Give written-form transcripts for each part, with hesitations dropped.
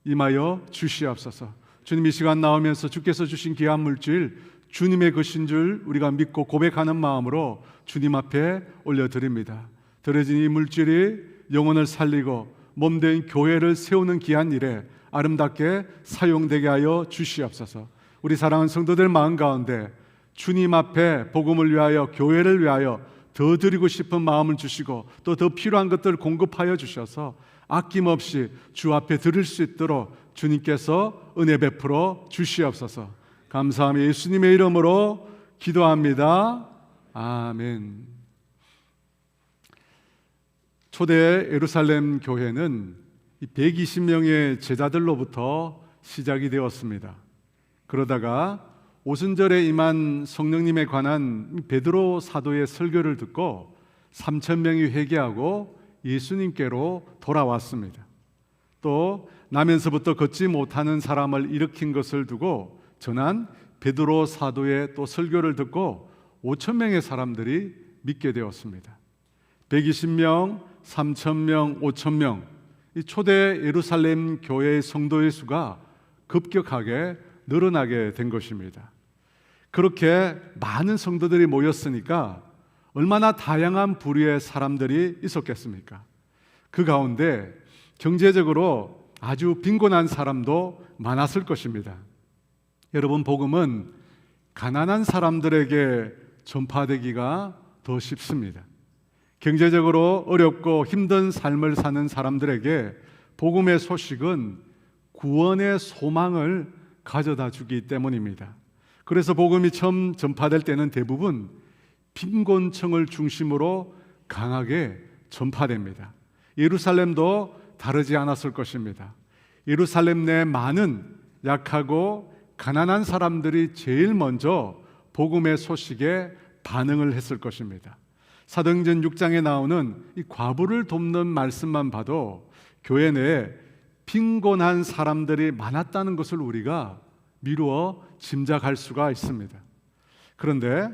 임하여 주시옵소서. 주님, 이 시간 나오면서 주께서 주신 귀한 물질 주님의 것인 줄 우리가 믿고 고백하는 마음으로 주님 앞에 올려드립니다. 드려진 이 물질이 영혼을 살리고 몸된 교회를 세우는 귀한 일에 아름답게 사용되게 하여 주시옵소서. 우리 사랑하는 성도들 마음 가운데 주님 앞에 복음을 위하여, 교회를 위하여 더 드리고 싶은 마음을 주시고 또 더 필요한 것들을 공급하여 주셔서 아낌없이 주 앞에 드릴 수 있도록 주님께서 은혜 베풀어 주시옵소서. 감사하며 예수님의 이름으로 기도합니다. 아멘. 초대 예루살렘 교회는 120명의 제자들로부터 시작이 되었습니다. 그러다가 오순절에 임한 성령님에 관한 베드로 사도의 설교를 듣고 3,000명이 회개하고 예수님께로 돌아왔습니다. 또 나면서부터 걷지 못하는 사람을 일으킨 것을 두고 전한 베드로 사도의 또 설교를 듣고 5,000명의 사람들이 믿게 되었습니다. 120명, 3,000명, 5,000명, 이 초대 예루살렘 교회의 성도의 수가 급격하게 늘어나게 된 것입니다. 그렇게 많은 성도들이 모였으니까 얼마나 다양한 부류의 사람들이 있었겠습니까? 그 가운데 경제적으로 아주 빈곤한 사람도 많았을 것입니다. 여러분, 복음은 가난한 사람들에게 전파되기가 더 쉽습니다. 경제적으로 어렵고 힘든 삶을 사는 사람들에게 복음의 소식은 구원의 소망을 가져다 주기 때문입니다. 그래서 복음이 처음 전파될 때는 대부분 빈곤층을 중심으로 강하게 전파됩니다. 예루살렘도 다르지 않았을 것입니다. 예루살렘 내 많은 약하고 가난한 사람들이 제일 먼저 복음의 소식에 반응을 했을 것입니다. 사도행전 6장에 나오는 이 과부를 돕는 말씀만 봐도 교회 내에 빈곤한 사람들이 많았다는 것을 우리가 미루어 짐작할 수가 있습니다. 그런데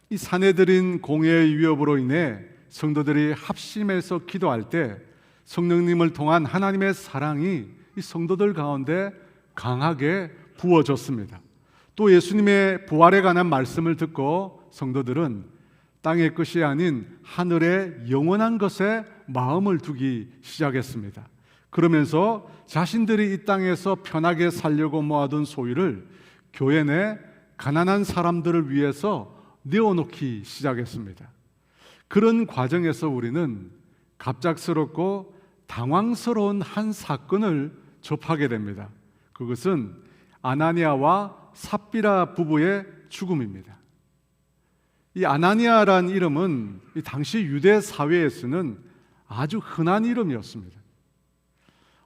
이 사내들인 공회의 위협으로 인해 성도들이 합심해서 기도할 때 성령님을 통한 하나님의 사랑이 이 성도들 가운데 강하게 부어졌습니다. 또 예수님의 부활에 관한 말씀을 듣고 성도들은 땅의 것이 아닌 하늘의 영원한 것에 마음을 두기 시작했습니다. 그러면서 자신들이 이 땅에서 편하게 살려고 모아둔 소유를 교회 내 가난한 사람들을 위해서 내어놓기 시작했습니다. 그런 과정에서 우리는 갑작스럽고 당황스러운 한 사건을 접하게 됩니다. 그것은 아나니아와 삽비라 부부의 죽음입니다. 이 아나니아란 이름은 이 당시 유대 사회에서는 아주 흔한 이름이었습니다.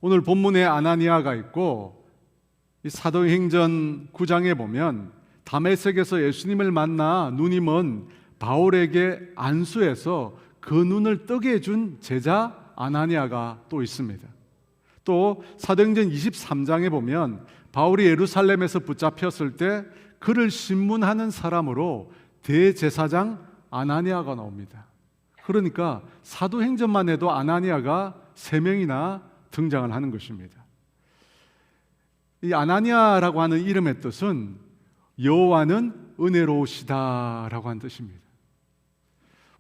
오늘 본문에 아나니아가 있고 이 사도행전 9장에 보면 다메섹에서 예수님을 만나 눈이 먼 바울에게 안수해서 그 눈을 뜨게 해준 제자 아나니아가 또 있습니다. 또 사도행전 23장에 보면 바울이 예루살렘에서 붙잡혔을 때 그를 신문하는 사람으로 대제사장 아나니아가 나옵니다. 그러니까 사도행전만 해도 아나니아가 3명이나 등장을 하는 것입니다. 이 아나니아라고 하는 이름의 뜻은 여호와는 은혜로우시다라고 하는 뜻입니다.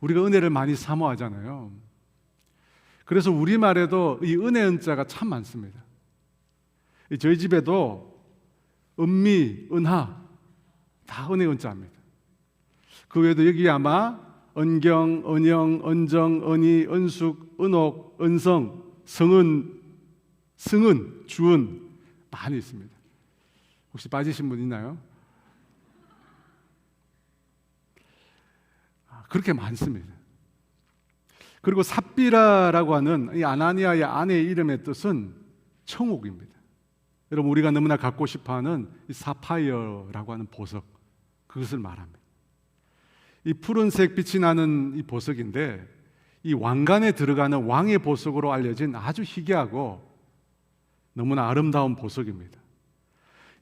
우리가 은혜를 많이 사모하잖아요. 그래서 우리말에도 이 은혜 은자가 참 많습니다. 저희 집에도 은미, 은하 다 은혜 은자입니다. 그 외에도 여기 아마 은경, 은영, 은정, 은희, 은숙, 은옥, 은성, 성은, 승은, 주은 많이 있습니다. 혹시 빠지신 분 있나요? 그렇게 많습니다. 그리고 삽비라라고 하는 이 아나니아의 아내의 이름의 뜻은 청옥입니다. 여러분, 우리가 너무나 갖고 싶어하는 이 사파이어라고 하는 보석, 그것을 말합니다. 이 푸른색 빛이 나는 이 보석인데 이 왕관에 들어가는 왕의 보석으로 알려진 아주 희귀하고 너무나 아름다운 보석입니다.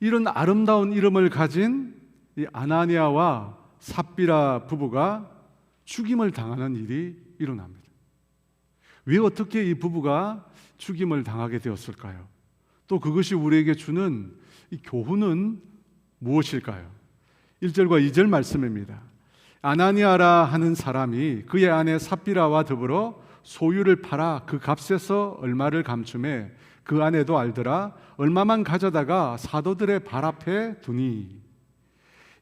이런 아름다운 이름을 가진 이 아나니아와 삽비라 부부가 죽임을 당하는 일이 일어납니다. 왜 어떻게 이 부부가 죽임을 당하게 되었을까요? 또 그것이 우리에게 주는 이 교훈은 무엇일까요? 1절과 2절 말씀입니다. 아나니아라 하는 사람이 그의 아내 삽비라와 더불어 소유를 팔아 그 값에서 얼마를 감춤해 그 아내도 알더라. 얼마만 가져다가 사도들의 발 앞에 두니.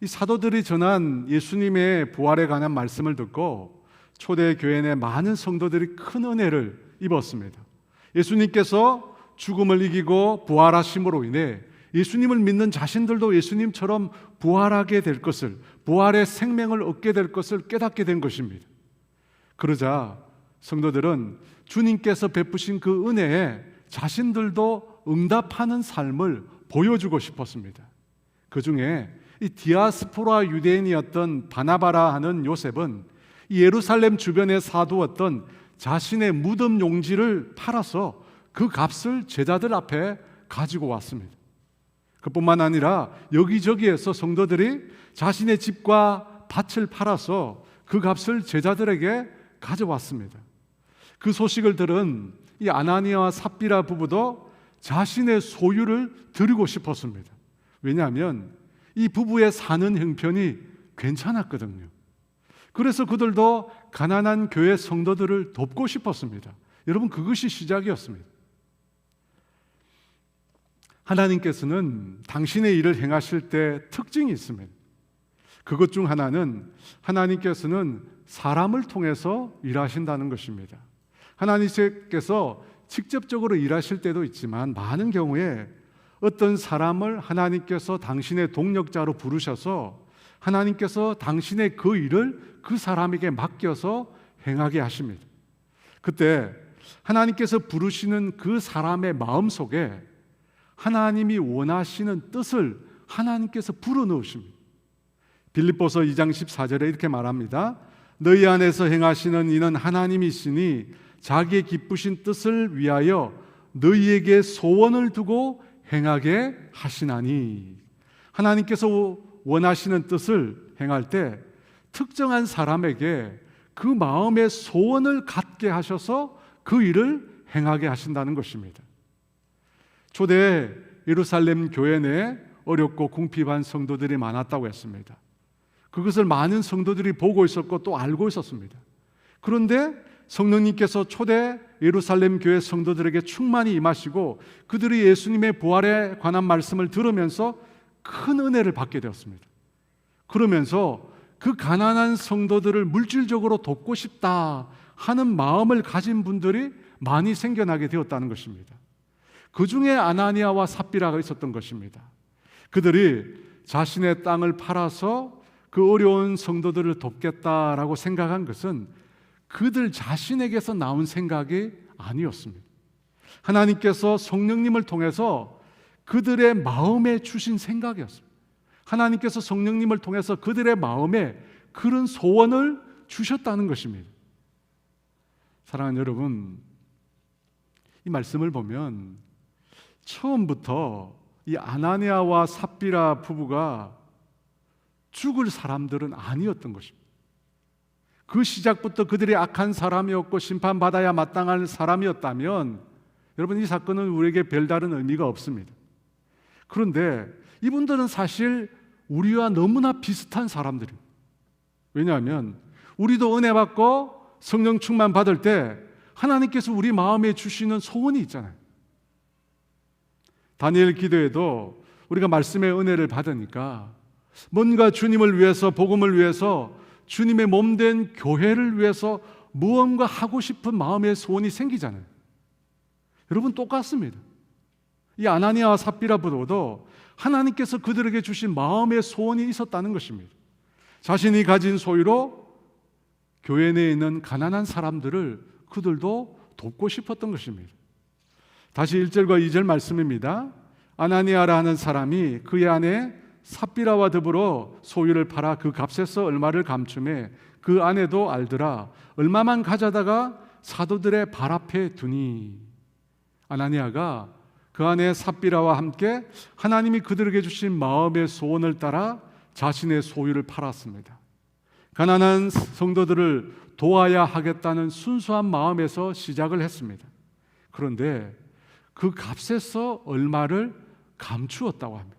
이 사도들이 전한 예수님의 부활에 관한 말씀을 듣고 초대 교회 내 많은 성도들이 큰 은혜를 입었습니다. 예수님께서 죽음을 이기고 부활하심으로 인해 예수님을 믿는 자신들도 예수님처럼 부활하게 될 것을, 부활의 생명을 얻게 될 것을 깨닫게 된 것입니다. 그러자 성도들은 주님께서 베푸신 그 은혜에 자신들도 응답하는 삶을 보여주고 싶었습니다. 그 중에 이 디아스포라 유대인이었던 바나바라 하는 요셉은 예루살렘 주변에 사두었던 자신의 무덤 용지를 팔아서 그 값을 제자들 앞에 가지고 왔습니다. 그뿐만 아니라 여기저기에서 성도들이 자신의 집과 밭을 팔아서 그 값을 제자들에게 가져왔습니다. 그 소식을 들은 이 아나니아와 삽비라 부부도 자신의 소유를 드리고 싶었습니다. 왜냐하면 이 부부의 사는 형편이 괜찮았거든요. 그래서 그들도 가난한 교회 성도들을 돕고 싶었습니다. 여러분, 그것이 시작이었습니다. 하나님께서는 당신의 일을 행하실 때 특징이 있습니다. 그것 중 하나는 하나님께서는 사람을 통해서 일하신다는 것입니다. 하나님께서 직접적으로 일하실 때도 있지만 많은 경우에 어떤 사람을 하나님께서 당신의 동력자로 부르셔서 하나님께서 당신의 그 일을 그 사람에게 맡겨서 행하게 하십니다. 그때 하나님께서 부르시는 그 사람의 마음속에 하나님이 원하시는 뜻을 하나님께서 불어넣으십니다. 빌립보서 2장 14절에 이렇게 말합니다. 너희 안에서 행하시는 이는 하나님이시니 자기의 기쁘신 뜻을 위하여 너희에게 소원을 두고 행하게 하시나니. 하나님께서 원하시는 뜻을 행할 때 특정한 사람에게 그 마음의 소원을 갖게 하셔서 그 일을 행하게 하신다는 것입니다. 초대 예루살렘 교회 내 어렵고 궁핍한 성도들이 많았다고 했습니다. 그것을 많은 성도들이 보고 있었고 또 알고 있었습니다. 그런데 성령님께서 초대 예루살렘 교회 성도들에게 충만히 임하시고 그들이 예수님의 부활에 관한 말씀을 들으면서 큰 은혜를 받게 되었습니다. 그러면서 그 가난한 성도들을 물질적으로 돕고 싶다 하는 마음을 가진 분들이 많이 생겨나게 되었다는 것입니다. 그 중에 아나니아와 삽비라가 있었던 것입니다. 그들이 자신의 땅을 팔아서 그 어려운 성도들을 돕겠다라고 생각한 것은 그들 자신에게서 나온 생각이 아니었습니다. 하나님께서 성령님을 통해서 그들의 마음에 주신 생각이었습니다. 하나님께서 성령님을 통해서 그들의 마음에 그런 소원을 주셨다는 것입니다. 사랑하는 여러분, 이 말씀을 보면 처음부터 이 아나니아와 삽비라 부부가 죽을 사람들은 아니었던 것입니다. 그 시작부터 그들이 악한 사람이었고 심판받아야 마땅할 사람이었다면 여러분, 이 사건은 우리에게 별다른 의미가 없습니다. 그런데 이분들은 사실 우리와 너무나 비슷한 사람들입니다. 왜냐하면 우리도 은혜 받고 성령 충만 받을 때 하나님께서 우리 마음에 주시는 소원이 있잖아요. 다니엘 기도에도 우리가 말씀의 은혜를 받으니까 뭔가 주님을 위해서, 복음을 위해서, 주님의 몸된 교회를 위해서 무언가 하고 싶은 마음의 소원이 생기잖아요. 여러분, 똑같습니다. 이 아나니아와 삽비라 부부도 하나님께서 그들에게 주신 마음의 소원이 있었다는 것입니다. 자신이 가진 소유로 교회 내에 있는 가난한 사람들을 그들도 돕고 싶었던 것입니다. 다시 1절과 2절 말씀입니다. 아나니아라는 사람이 그의 아내 삽비라와 더불어 소유를 팔아 그 값에서 얼마를 감춤해 그 아내도 알더라. 얼마만 가져다가 사도들의 발 앞에 두니. 아나니아가 그 아내 삽비라와 함께 하나님이 그들에게 주신 마음의 소원을 따라 자신의 소유를 팔았습니다. 가난한 성도들을 도와야 하겠다는 순수한 마음에서 시작을 했습니다. 그런데 그 값에서 얼마를 감추었다고 합니다.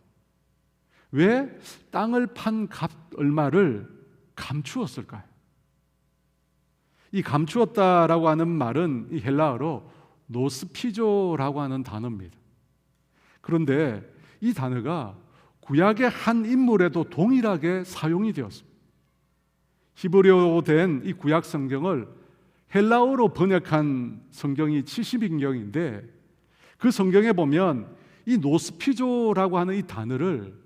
왜 땅을 판 값 얼마를 감추었을까요? 이 감추었다라고 하는 말은 이 헬라어로 노스피조라고 하는 단어입니다. 그런데 이 단어가 구약의 한 인물에도 동일하게 사용이 되었습니다. 히브리어로 된 이 구약 성경을 헬라어로 번역한 성경이 70인경인데 그 성경에 보면 이 노스피조라고 하는 이 단어를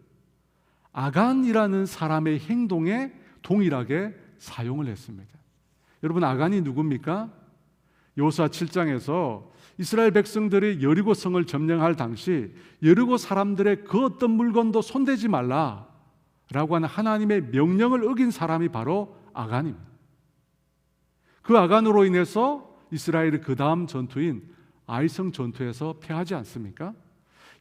아간이라는 사람의 행동에 동일하게 사용을 했습니다. 여러분, 아간이 누굽니까? 여호수아 7장에서 이스라엘 백성들이 여리고 성을 점령할 당시 여리고 사람들의 그 어떤 물건도 손대지 말라라고 하는 하나님의 명령을 어긴 사람이 바로 아간입니다. 그 아간으로 인해서 이스라엘이 그 다음 전투인 아이성 전투에서 패하지 않습니까?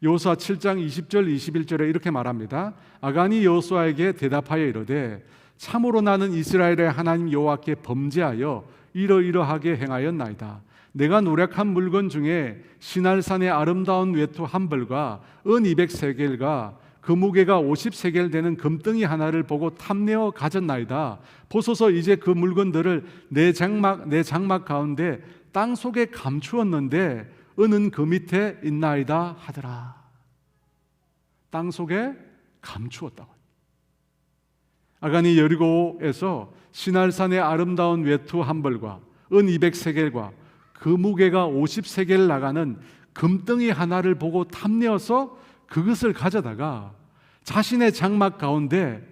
여호수아 7장 20절 21절에 이렇게 말합니다. 아간이 여호수아에게 대답하여 이르되 참으로 나는 이스라엘의 하나님 여호와께 범죄하여 이러이러하게 행하였나이다. 내가 노력한 물건 중에 시날산의 아름다운 외투 한 벌과 은 200세겔과 그 무게가 50세겔 되는 금덩이 하나를 보고 탐내어 가졌나이다. 보소서 이제 그 물건들을 내 장막 가운데 땅 속에 감추었는데 은은 그 밑에 있나이다 하더라. 땅 속에 감추었다고. 아간이 여리고에서 시날산의 아름다운 외투 한 벌과 은 200세겔과 그 무게가 50세겔 나가는 금덩이 하나를 보고 탐내어서 그것을 가져다가 자신의 장막 가운데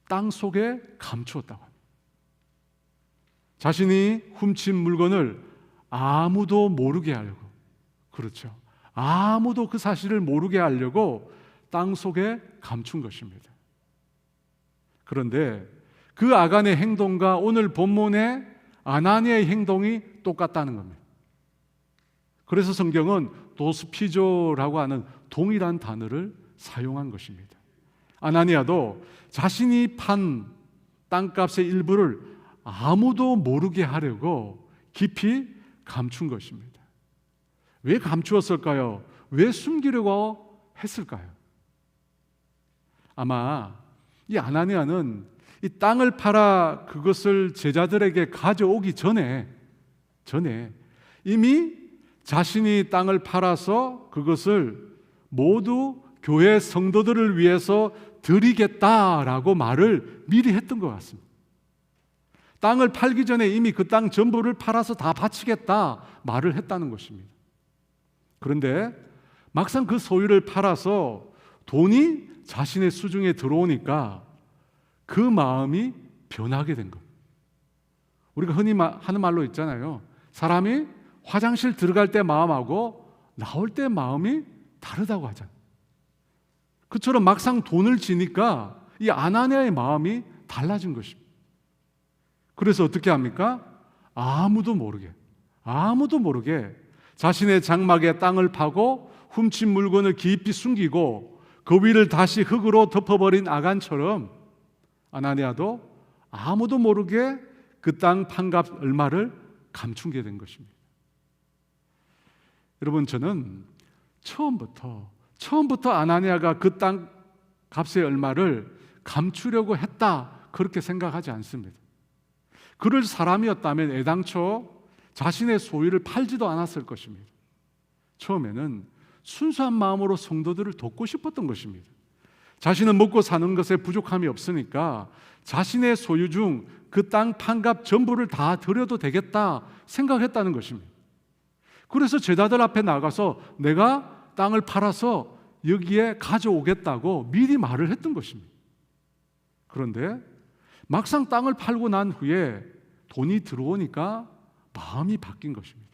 땅 속에 감추었다고 합니다. 자신이 훔친 물건을 아무도 모르게 하려고, 그렇죠, 아무도 그 사실을 모르게 하려고 땅 속에 감춘 것입니다. 그런데 그 아간의 행동과 오늘 본문의 아나니아의 행동이 똑같다는 겁니다. 그래서 성경은 도스피조라고 하는 동일한 단어를 사용한 것입니다. 아나니아도 자신이 판 땅값의 일부를 아무도 모르게 하려고 깊이 감춘 것입니다. 왜 감추었을까요? 왜 숨기려고 했을까요? 아마 이 아나니아는 이 땅을 팔아 그것을 제자들에게 가져오기 전에 이미 자신이 땅을 팔아서 그것을 모두 교회 성도들을 위해서 드리겠다라고 말을 미리 했던 것 같습니다. 땅을 팔기 전에 이미 그 땅 전부를 팔아서 다 바치겠다 말을 했다는 것입니다. 그런데 막상 그 소유를 팔아서 돈이 자신의 수중에 들어오니까 그 마음이 변하게 된 겁니다. 우리가 흔히 하는 말로 있잖아요. 사람이 화장실 들어갈 때 마음하고 나올 때 마음이 다르다고 하잖아요. 그처럼 막상 돈을 지니까 이 아나니아의 마음이 달라진 것입니다. 그래서 어떻게 합니까? 아무도 모르게 자신의 장막에 땅을 파고 훔친 물건을 깊이 숨기고 그 위를 다시 흙으로 덮어버린 아간처럼 아나니아도 아무도 모르게 그 땅 판값 얼마를 감춘게 된 것입니다. 여러분, 저는 처음부터 아나니아가 그 땅 값의 얼마를 감추려고 했다 그렇게 생각하지 않습니다. 그럴 사람이었다면 애당초 자신의 소유를 팔지도 않았을 것입니다. 처음에는 순수한 마음으로 성도들을 돕고 싶었던 것입니다. 자신은 먹고 사는 것에 부족함이 없으니까 자신의 소유 중 그 땅 판값 전부를 다 드려도 되겠다 생각했다는 것입니다. 그래서 제자들 앞에 나가서 내가 땅을 팔아서 여기에 가져오겠다고 미리 말을 했던 것입니다. 그런데 막상 땅을 팔고 난 후에 돈이 들어오니까 마음이 바뀐 것입니다.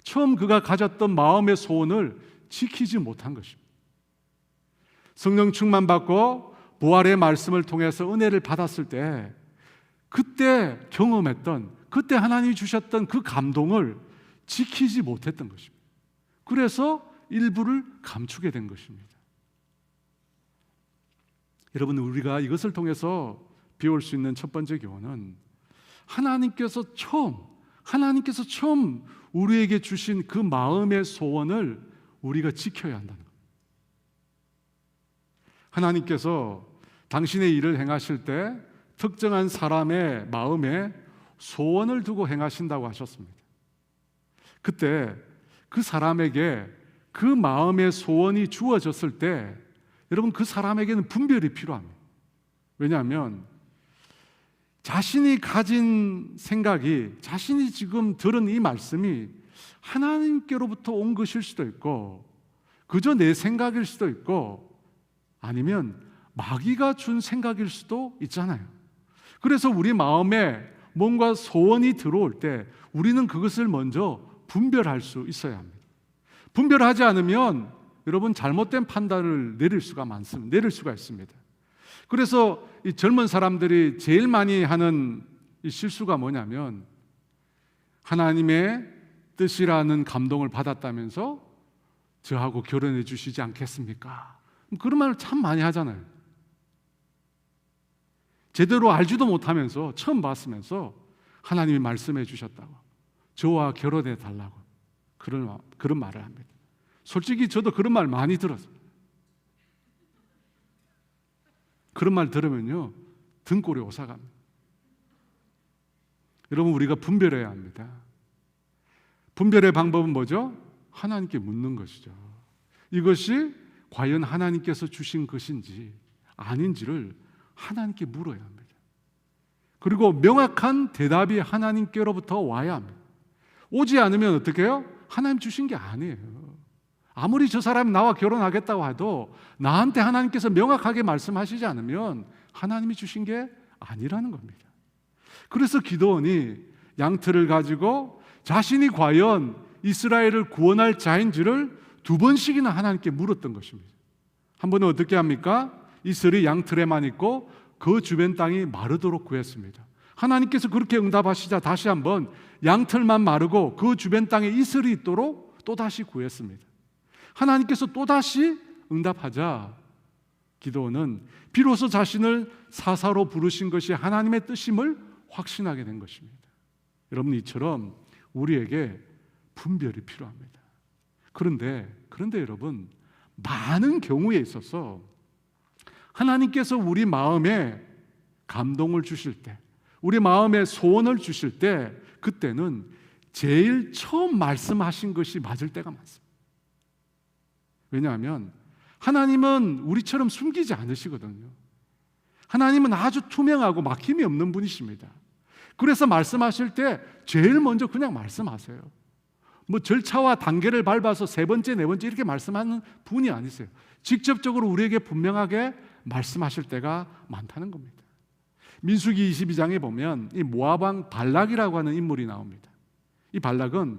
처음 그가 가졌던 마음의 소원을 지키지 못한 것입니다. 성령 충만 받고 부활의 말씀을 통해서 은혜를 받았을 때 그때 경험했던, 그때 하나님이 주셨던 그 감동을 지키지 못했던 것입니다. 그래서 일부를 감추게 된 것입니다. 여러분, 우리가 이것을 통해서 배울 수 있는 첫 번째 교훈은 하나님께서 처음 우리에게 주신 그 마음의 소원을 우리가 지켜야 한다는 거예요. 하나님께서 당신의 일을 행하실 때 특정한 사람의 마음에 소원을 두고 행하신다고 하셨습니다. 그때 그 사람에게 그 마음의 소원이 주어졌을 때 여러분, 그 사람에게는 분별이 필요합니다. 왜냐하면 자신이 가진 생각이, 자신이 지금 들은 이 말씀이 하나님께로부터 온 것일 수도 있고, 그저 내 생각일 수도 있고, 아니면 마귀가 준 생각일 수도 있잖아요. 그래서 우리 마음에 뭔가 소원이 들어올 때 우리는 그것을 먼저 분별할 수 있어야 합니다. 분별하지 않으면 여러분, 잘못된 판단을 내릴 수가 있습니다. 그래서 이 젊은 사람들이 제일 많이 하는 이 실수가 뭐냐면, 하나님의 뜻이라는 감동을 받았다면서 저하고 결혼해 주시지 않겠습니까? 그런 말을 참 많이 하잖아요. 제대로 알지도 못하면서, 처음 봤으면서 하나님이 말씀해 주셨다고, 저와 결혼해 달라고 그런 말을 합니다. 솔직히 저도 그런 말 많이 들었어요. 그런 말 들으면요, 등골이 오사갑니다. 여러분, 우리가 분별해야 합니다. 분별의 방법은 뭐죠? 하나님께 묻는 것이죠. 이것이 과연 하나님께서 주신 것인지 아닌지를 하나님께 물어야 합니다. 그리고 명확한 대답이 하나님께로부터 와야 합니다. 오지 않으면 어떻게 해요? 하나님 주신 게 아니에요. 아무리 저 사람이 나와 결혼하겠다고 해도 나한테 하나님께서 명확하게 말씀하시지 않으면 하나님이 주신 게 아니라는 겁니다. 그래서 기드온이 양털을 가지고 자신이 과연 이스라엘을 구원할 자인지를 2번씩이나 하나님께 물었던 것입니다. 한 번은 어떻게 합니까? 이슬이 양털에만 있고 그 주변 땅이 마르도록 구했습니다. 하나님께서 그렇게 응답하시자 다시 한번 양털만 마르고 그 주변 땅에 이슬이 있도록 또다시 구했습니다. 하나님께서 또다시 응답하자 기드온은 비로소 자신을 사사로 부르신 것이 하나님의 뜻임을 확신하게 된 것입니다. 여러분, 이처럼 우리에게 분별이 필요합니다. 그런데 여러분, 많은 경우에 있어서 하나님께서 우리 마음에 감동을 주실 때, 우리 마음에 소원을 주실 때, 그때는 제일 처음 말씀하신 것이 맞을 때가 많습니다. 왜냐하면 하나님은 우리처럼 숨기지 않으시거든요. 하나님은 아주 투명하고 막힘이 없는 분이십니다. 그래서 말씀하실 때 제일 먼저 그냥 말씀하세요. 뭐 절차와 단계를 밟아서 3번째, 4번째 이렇게 말씀하는 분이 아니세요. 직접적으로 우리에게 분명하게 말씀하실 때가 많다는 겁니다. 민수기 22장에 보면 이 모압 왕 발락이라고 하는 인물이 나옵니다. 이 발락은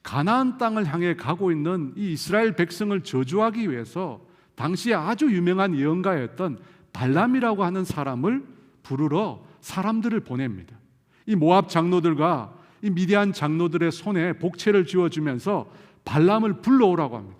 가나안 땅을 향해 가고 있는 이 이스라엘 백성을 저주하기 위해서 당시에 아주 유명한 예언가였던 발람이라고 하는 사람을 부르러 사람들을 보냅니다. 이 모압 장로들과 이 미디안 장로들의 손에 복채를 쥐어주면서 발람을 불러오라고 합니다.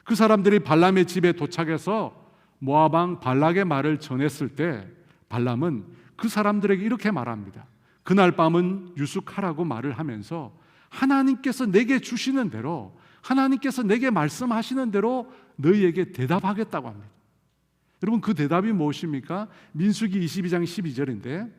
그 사람들이 발람의 집에 도착해서 모압 왕 발락의 말을 전했을 때 발람은 그 사람들에게 이렇게 말합니다. 그날 밤은 유숙하라고 말을 하면서 하나님께서 내게 주시는 대로, 하나님께서 내게 말씀하시는 대로 너희에게 대답하겠다고 합니다. 여러분, 그 대답이 무엇입니까? 민수기 22장 12절인데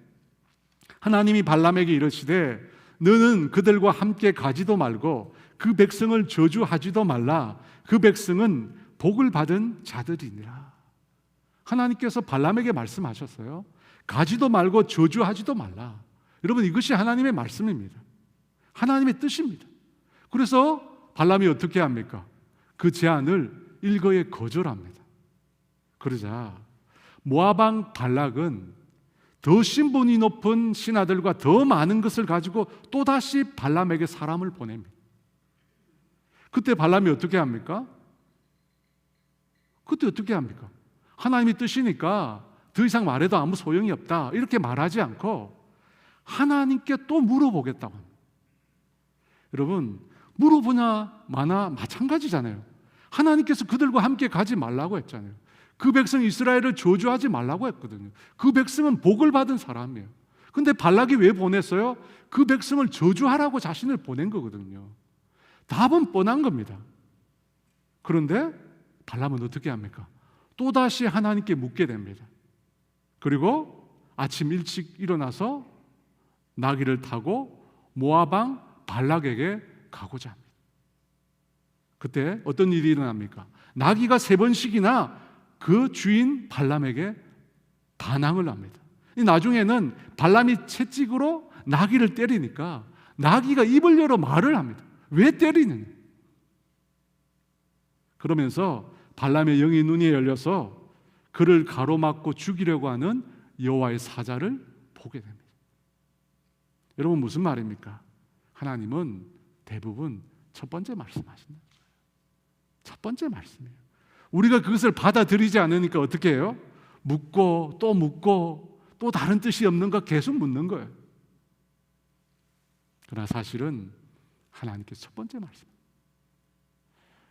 하나님이 발람에게 이르시되 너는 그들과 함께 가지도 말고 그 백성을 저주하지도 말라. 그 백성은 복을 받은 자들이니라. 하나님께서 발람에게 말씀하셨어요. 가지도 말고 저주하지도 말라. 여러분, 이것이 하나님의 말씀입니다. 하나님의 뜻입니다. 그래서 발람이 어떻게 합니까? 그 제안을 일거에 거절합니다. 그러자 모압 왕 발락은 더 신분이 높은 신하들과 더 많은 것을 가지고 또다시 발람에게 사람을 보냅니다. 그때 발람이 어떻게 합니까? 하나님이 뜻이니까 더 이상 말해도 아무 소용이 없다 이렇게 말하지 않고 하나님께 또 물어보겠다고 합니다. 여러분, 물어보냐 마나 마찬가지잖아요. 하나님께서 그들과 함께 가지 말라고 했잖아요. 그 백성 이스라엘을 저주하지 말라고 했거든요. 그 백성은 복을 받은 사람이에요. 근데 발락이 왜 보냈어요? 그 백성을 저주하라고 자신을 보낸 거거든요. 답은 뻔한 겁니다. 그런데 발람은 어떻게 합니까? 또다시 하나님께 묻게 됩니다. 그리고 아침 일찍 일어나서 나귀를 타고 모압 왕 발락에게 가고자 합니다. 그때 어떤 일이 일어납니까? 나귀가 3번씩이나 그 주인 발람에게 반항을 합니다. 나중에는 발람이 채찍으로 나귀를 때리니까 나귀가 입을 열어 말을 합니다. 왜 때리느냐? 그러면서 발람의 영이 눈이 열려서 그를 가로막고 죽이려고 하는 여호와의 사자를 보게 됩니다. 여러분, 무슨 말입니까? 하나님은 대부분 첫 번째 말씀하신다. 첫 번째 말씀이에요. 우리가 그것을 받아들이지 않으니까 어떻게 해요? 묻고 또 다른 뜻이 없는 거 계속 묻는 거예요. 그러나 사실은 하나님께서 첫 번째 말씀.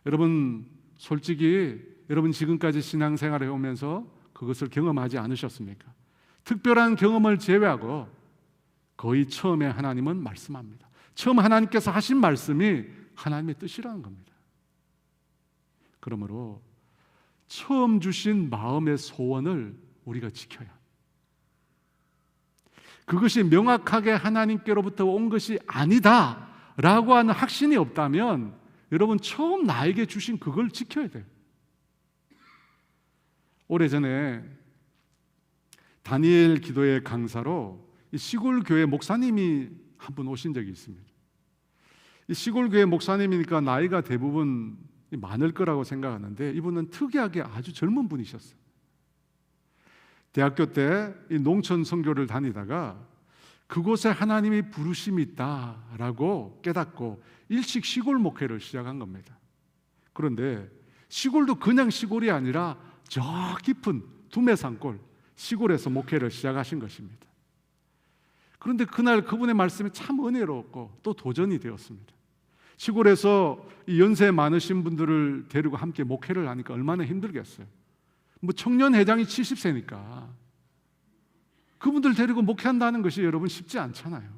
여러분, 솔직히 여러분 지금까지 신앙생활을 해오면서 그것을 경험하지 않으셨습니까? 특별한 경험을 제외하고 거의 처음에 하나님은 말씀합니다. 처음 하나님께서 하신 말씀이 하나님의 뜻이라는 겁니다. 그러므로 처음 주신 마음의 소원을 우리가 지켜야 합니다. 그것이 명확하게 하나님께로부터 온 것이 아니다라고 하는 확신이 없다면 여러분 처음 나에게 주신 그걸 지켜야 돼요. 오래전에 다니엘 기도의 강사로 시골 교회 목사님이 한 분 오신 적이 있습니다. 이 시골 교회 목사님이니까 나이가 대부분 많을 거라고 생각하는데 이분은 특이하게 아주 젊은 분이셨어요. 대학교 때 이 농촌 선교를 다니다가 그곳에 하나님이 부르심이 있다라고 깨닫고 일찍 시골 목회를 시작한 겁니다. 그런데 시골도 그냥 시골이 아니라 저 깊은 두메산골 시골에서 목회를 시작하신 것입니다. 그런데 그날 그분의 말씀이 참 은혜로웠고 또 도전이 되었습니다. 시골에서 이 연세 많으신 분들을 데리고 함께 목회를 하니까 얼마나 힘들겠어요. 뭐 청년회장이 70세니까 그분들 데리고 목회한다는 것이 여러분 쉽지 않잖아요.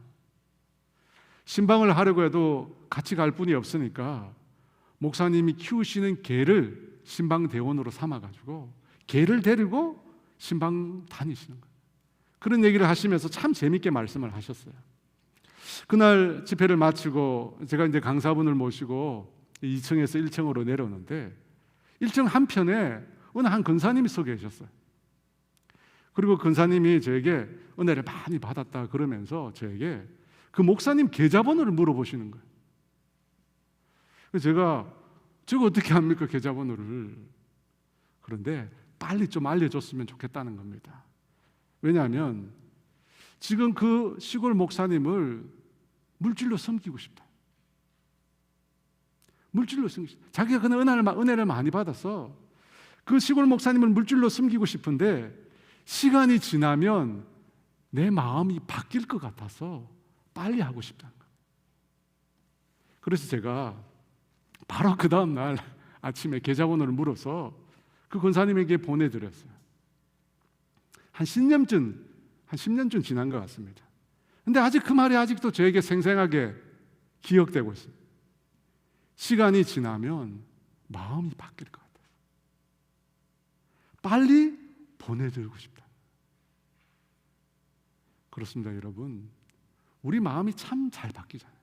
신방을 하려고 해도 같이 갈 분이 없으니까 목사님이 키우시는 개를 신방 대원으로 삼아가지고 개를 데리고 신방 다니시는 거예요. 그런 얘기를 하시면서 참 재밌게 말씀을 하셨어요. 그날 집회를 마치고 제가 이제 강사분을 모시고 2층에서 1층으로 내려오는데 1층 한편에 어느 한 권사님이 서 계셨어요. 그리고 권사님이 저에게 은혜를 많이 받았다 그러면서 저에게 그 목사님 계좌번호를 물어보시는 거예요. 그래서 제가 저거 어떻게 합니까, 계좌번호를? 그런데 빨리 좀 알려줬으면 좋겠다는 겁니다. 왜냐하면 지금 그 시골 목사님을 물질로 섬기고 싶다. 물질로 섬기고 싶다. 자기가 그런 은혜를 많이 받아서 그 시골 목사님을 물질로 섬기고 싶은데 시간이 지나면 내 마음이 바뀔 것 같아서 빨리 하고 싶다는 거예요. 그래서 제가 바로 그 다음 날 아침에 계좌번호를 물어서 그 권사님에게 보내드렸어요. 한 10년쯤 지난 것 같습니다. 근데 아직 그 말이 아직도 저에게 생생하게 기억되고 있습니다. 시간이 지나면 마음이 바뀔 것 같아요. 빨리 보내드리고 싶다. 그렇습니다, 여러분. 우리 마음이 참 잘 바뀌잖아요.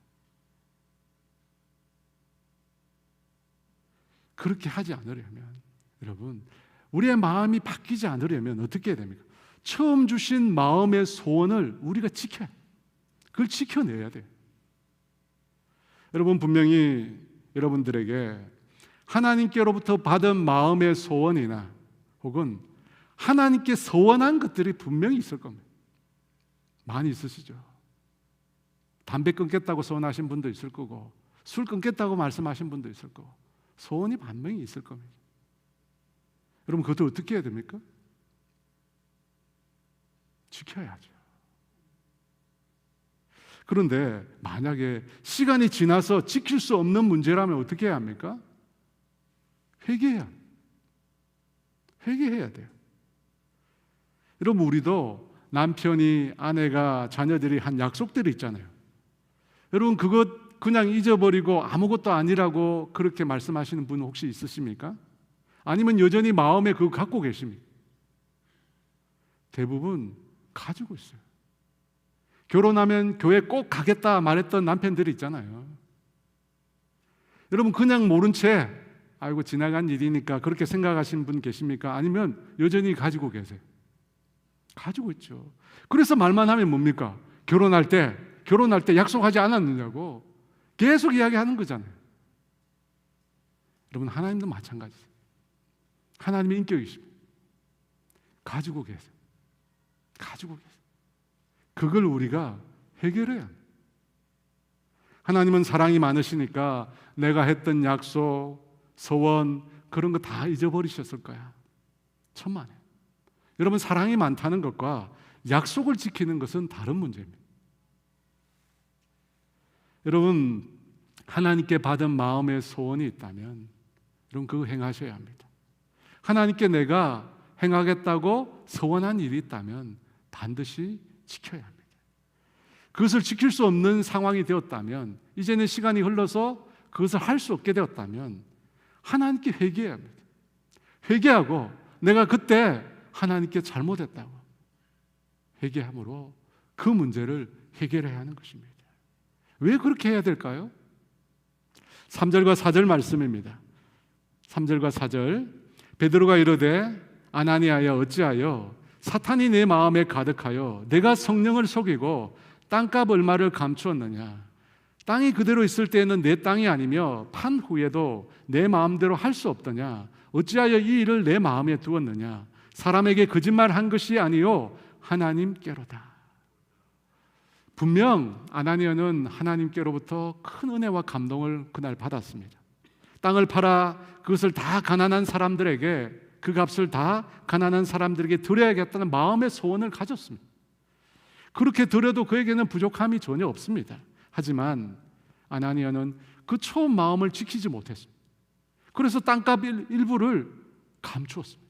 그렇게 하지 않으려면 여러분, 우리의 마음이 바뀌지 않으려면 어떻게 해야 됩니까? 처음 주신 마음의 소원을 우리가 지켜야 돼요. 그걸 지켜내야 돼요. 여러분, 분명히 여러분들에게 하나님께로부터 받은 마음의 소원이나 혹은 하나님께 서원한 것들이 분명히 있을 겁니다. 많이 있으시죠. 담배 끊겠다고 서원하신 분도 있을 거고 술 끊겠다고 말씀하신 분도 있을 거고 소원이 분명히 있을 겁니다. 여러분, 그것도 어떻게 해야 됩니까? 지켜야죠. 그런데 만약에 시간이 지나서 지킬 수 없는 문제라면 어떻게 해야 합니까? 회개해야 돼요. 여러분, 우리도 남편이, 아내가, 자녀들이 한 약속들이 있잖아요. 여러분 그것 그냥 잊어버리고 아무것도 아니라고 그렇게 말씀하시는 분 혹시 있으십니까? 아니면 여전히 마음에 그거 갖고 계십니까? 대부분 가지고 있어요. 결혼하면 교회 꼭 가겠다 말했던 남편들이 있잖아요. 여러분 그냥 모른 채 아이고 지나간 일이니까 그렇게 생각하시는 분 계십니까? 아니면 여전히 가지고 계세요? 가지고 있죠. 그래서 말만 하면 뭡니까? 결혼할 때 약속하지 않았느냐고 계속 이야기하는 거잖아요. 여러분 하나님도 마찬가지예요. 하나님의 인격이십니다. 가지고 계세요. 가지고 계세요. 그걸 우리가 해결해야 합니다. 하나님은 사랑이 많으시니까 내가 했던 약속, 소원 그런 거 다 잊어버리셨을 거야. 천만에. 여러분 사랑이 많다는 것과 약속을 지키는 것은 다른 문제입니다. 여러분 하나님께 받은 마음의 소원이 있다면 여러분 그거 행하셔야 합니다. 하나님께 내가 행하겠다고 소원한 일이 있다면 반드시 지켜야 합니다. 그것을 지킬 수 없는 상황이 되었다면, 이제는 시간이 흘러서 그것을 할 수 없게 되었다면 하나님께 회개해야 합니다. 회개하고 내가 그때 하나님께 잘못했다고 회개함으로 그 문제를 해결해야 하는 것입니다. 왜 그렇게 해야 될까요? 3절과 4절 말씀입니다. 3절과 4절 베드로가 이르되 아나니아여 어찌하여 사탄이 내 마음에 가득하여 내가 성령을 속이고 땅값 얼마를 감추었느냐. 땅이 그대로 있을 때에는 내 땅이 아니며 판 후에도 내 마음대로 할 수 없더냐. 어찌하여 이 일을 내 마음에 두었느냐. 사람에게 거짓말한 것이 아니요 하나님께로다. 분명 아나니아는 하나님께로부터 큰 은혜와 감동을 그날 받았습니다. 땅을 팔아 그것을 다 가난한 사람들에게, 그 값을 다 가난한 사람들에게 드려야겠다는 마음의 소원을 가졌습니다. 그렇게 드려도 그에게는 부족함이 전혀 없습니다. 하지만 아나니아는 그 처음 마음을 지키지 못했습니다. 그래서 땅값 일부를 감추었습니다.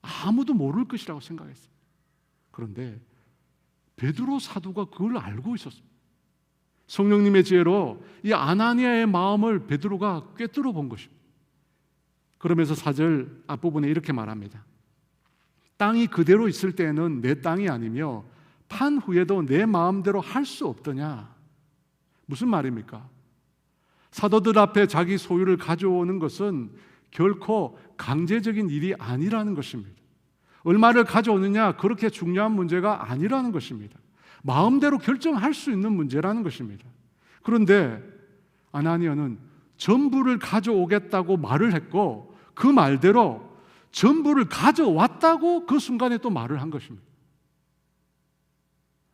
아무도 모를 것이라고 생각했습니다. 그런데 베드로 사도가 그걸 알고 있었습니다. 성령님의 지혜로 이 아나니아의 마음을 베드로가 꿰뚫어 본 것입니다. 그러면서 4절 앞부분에 이렇게 말합니다. 땅이 그대로 있을 때에는 내 땅이 아니며 판 후에도 내 마음대로 할 수 없더냐. 무슨 말입니까? 사도들 앞에 자기 소유를 가져오는 것은 결코 강제적인 일이 아니라는 것입니다. 얼마를 가져오느냐 그렇게 중요한 문제가 아니라는 것입니다. 마음대로 결정할 수 있는 문제라는 것입니다. 그런데 아나니아는 전부를 가져오겠다고 말을 했고 그 말대로 전부를 가져왔다고 그 순간에 또 말을 한 것입니다.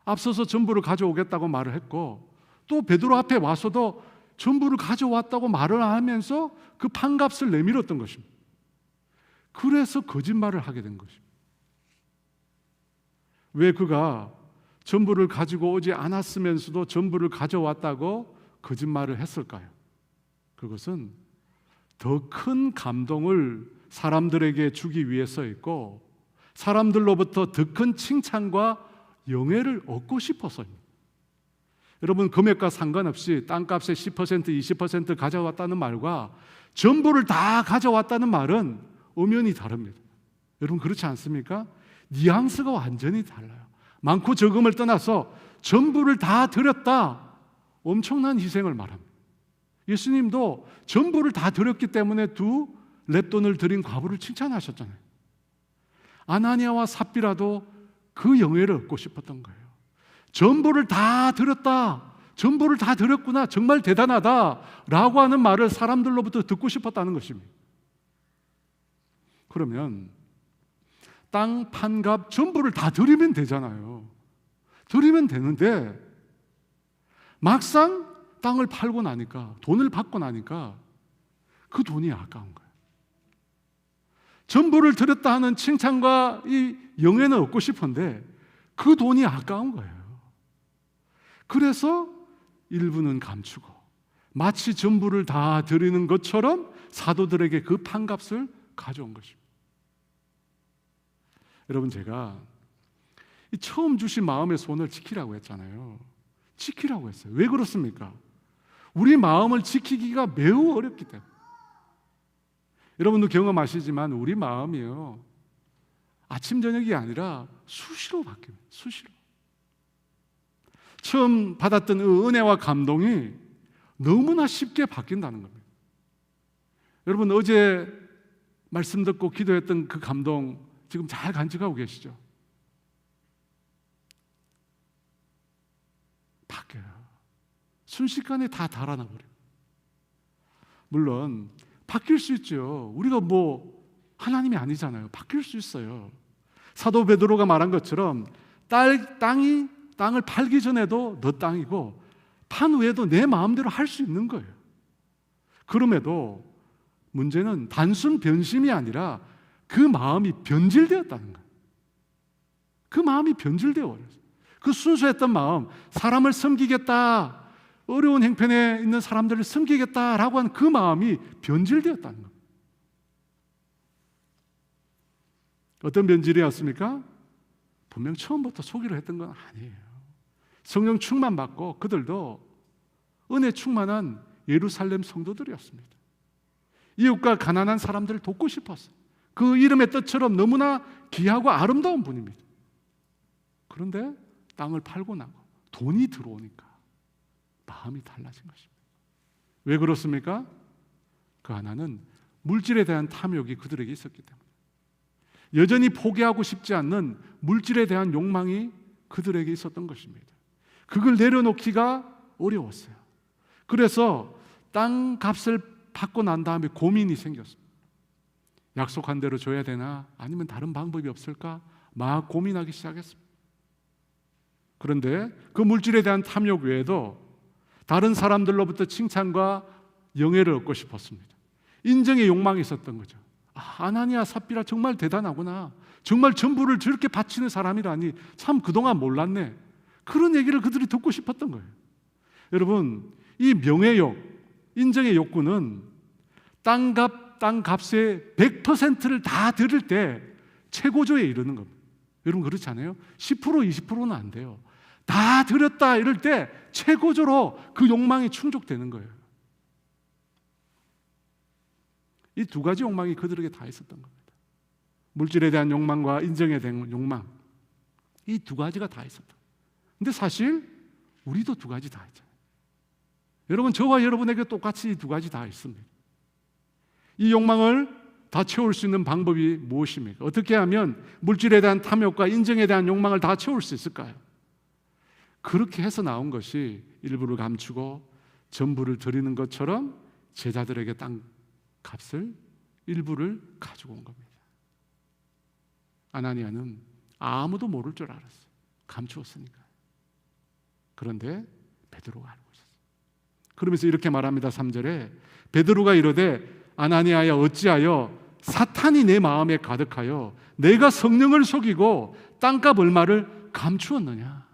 앞서서 전부를 가져오겠다고 말을 했고 또 베드로 앞에 와서도 전부를 가져왔다고 말을 하면서 그 판값을 내밀었던 것입니다. 그래서 거짓말을 하게 된 것입니다. 왜 그가 전부를 가지고 오지 않았으면서도 전부를 가져왔다고 거짓말을 했을까요? 그것은 더 큰 감동을 사람들에게 주기 위해서였고 사람들로부터 더 큰 칭찬과 영예를 얻고 싶어서입니다. 여러분 금액과 상관없이 땅값의 10%, 20% 가져왔다는 말과 전부를 다 가져왔다는 말은 엄연히 다릅니다. 여러분 그렇지 않습니까? 뉘앙스가 완전히 달라요. 많고 적음을 떠나서 전부를 다 드렸다. 엄청난 희생을 말합니다. 예수님도 전부를 다 드렸기 때문에 2렙돈을 드린 과부를 칭찬하셨잖아요. 아나니아와 삽비라도 그 영예를 얻고 싶었던 거예요. 전부를 다 드렸다. 전부를 다 드렸구나. 정말 대단하다. 라고 하는 말을 사람들로부터 듣고 싶었다는 것입니다. 그러면 땅 판값 전부를 다 드리면 되잖아요. 드리면 되는데 막상 땅을 팔고 나니까, 돈을 받고 나니까 그 돈이 아까운 거예요. 전부를 드렸다 하는 칭찬과 이 영예는 얻고 싶은데 그 돈이 아까운 거예요. 그래서 일부는 감추고 마치 전부를 다 드리는 것처럼 사도들에게 그 판값을 가져온 것입니다. 여러분 제가 이 처음 주신 마음의 소원을 지키라고 했잖아요. 지키라고 했어요. 왜 그렇습니까? 우리 마음을 지키기가 매우 어렵기 때문에. 여러분도 경험하시지만 우리 마음이요, 아침 저녁이 아니라 수시로 바뀝니다. 수시로. 처음 받았던 은혜와 감동이 너무나 쉽게 바뀐다는 겁니다. 여러분, 어제 말씀 듣고 기도했던 그 감동 지금 잘 간직하고 계시죠? 바뀌어요. 순식간에 다 달아나 버려요. 물론 바뀔 수 있죠. 우리가 뭐 하나님이 아니잖아요. 바뀔 수 있어요. 사도 베드로가 말한 것처럼 땅을 팔기 전에도 너 땅이고 판 후에도 내 마음대로 할 수 있는 거예요. 그럼에도 문제는 단순 변심이 아니라 그 마음이 변질되었다는 거예요. 그 마음이 변질되어 버렸어요. 그 순수했던 마음, 사람을 섬기겠다, 어려운 형편에 있는 사람들을 섬기겠다라고 하는 그 마음이 변질되었다는 겁니다. 어떤 변질이었습니까? 분명 처음부터 속이려 했던 건 아니에요. 성령 충만 받고 그들도 은혜 충만한 예루살렘 성도들이었습니다. 이웃과 가난한 사람들을 돕고 싶었어요. 그 이름의 뜻처럼 너무나 귀하고 아름다운 분입니다. 그런데 땅을 팔고 나고 돈이 들어오니까 마음이 달라진 것입니다. 왜 그렇습니까? 그 하나는 물질에 대한 탐욕이 그들에게 있었기 때문에, 여전히 포기하고 싶지 않는 물질에 대한 욕망이 그들에게 있었던 것입니다. 그걸 내려놓기가 어려웠어요. 그래서 땅 값을 받고 난 다음에 고민이 생겼습니다. 약속한 대로 줘야 되나? 아니면 다른 방법이 없을까? 막 고민하기 시작했습니다. 그런데 그 물질에 대한 탐욕 외에도 다른 사람들로부터 칭찬과 영예를 얻고 싶었습니다. 인정의 욕망이 있었던 거죠. 아나니아 삽비라 정말 대단하구나. 정말 전부를 저렇게 바치는 사람이라니 참 그동안 몰랐네. 그런 얘기를 그들이 듣고 싶었던 거예요. 여러분, 이 명예욕, 인정의 욕구는 땅값의 100%를 다 들을 때 최고조에 이르는 겁니다. 여러분 그렇지 않아요? 10%, 20%는 안 돼요. 다 들였다 이럴 때 최고조로 그 욕망이 충족되는 거예요. 이 두 가지 욕망이 그들에게 다 있었던 겁니다. 물질에 대한 욕망과 인정에 대한 욕망, 이 두 가지가 다 있었다. 근데 사실 우리도 두 가지 다 있잖아요. 여러분, 저와 여러분에게 똑같이 이 두 가지 다 있습니다. 이 욕망을 다 채울 수 있는 방법이 무엇입니까? 어떻게 하면 물질에 대한 탐욕과 인정에 대한 욕망을 다 채울 수 있을까요? 그렇게 해서 나온 것이 일부를 감추고 전부를 드리는 것처럼 제자들에게 땅 값을 일부를 가지고 온 겁니다. 아나니아는 아무도 모를 줄 알았어요. 감추었으니까. 그런데 베드로가 알고 있었어요. 그러면서 이렇게 말합니다. 3절에 베드로가 이르되 아나니아야 어찌하여 사탄이 내 마음에 가득하여 내가 성령을 속이고 땅값 얼마를 감추었느냐.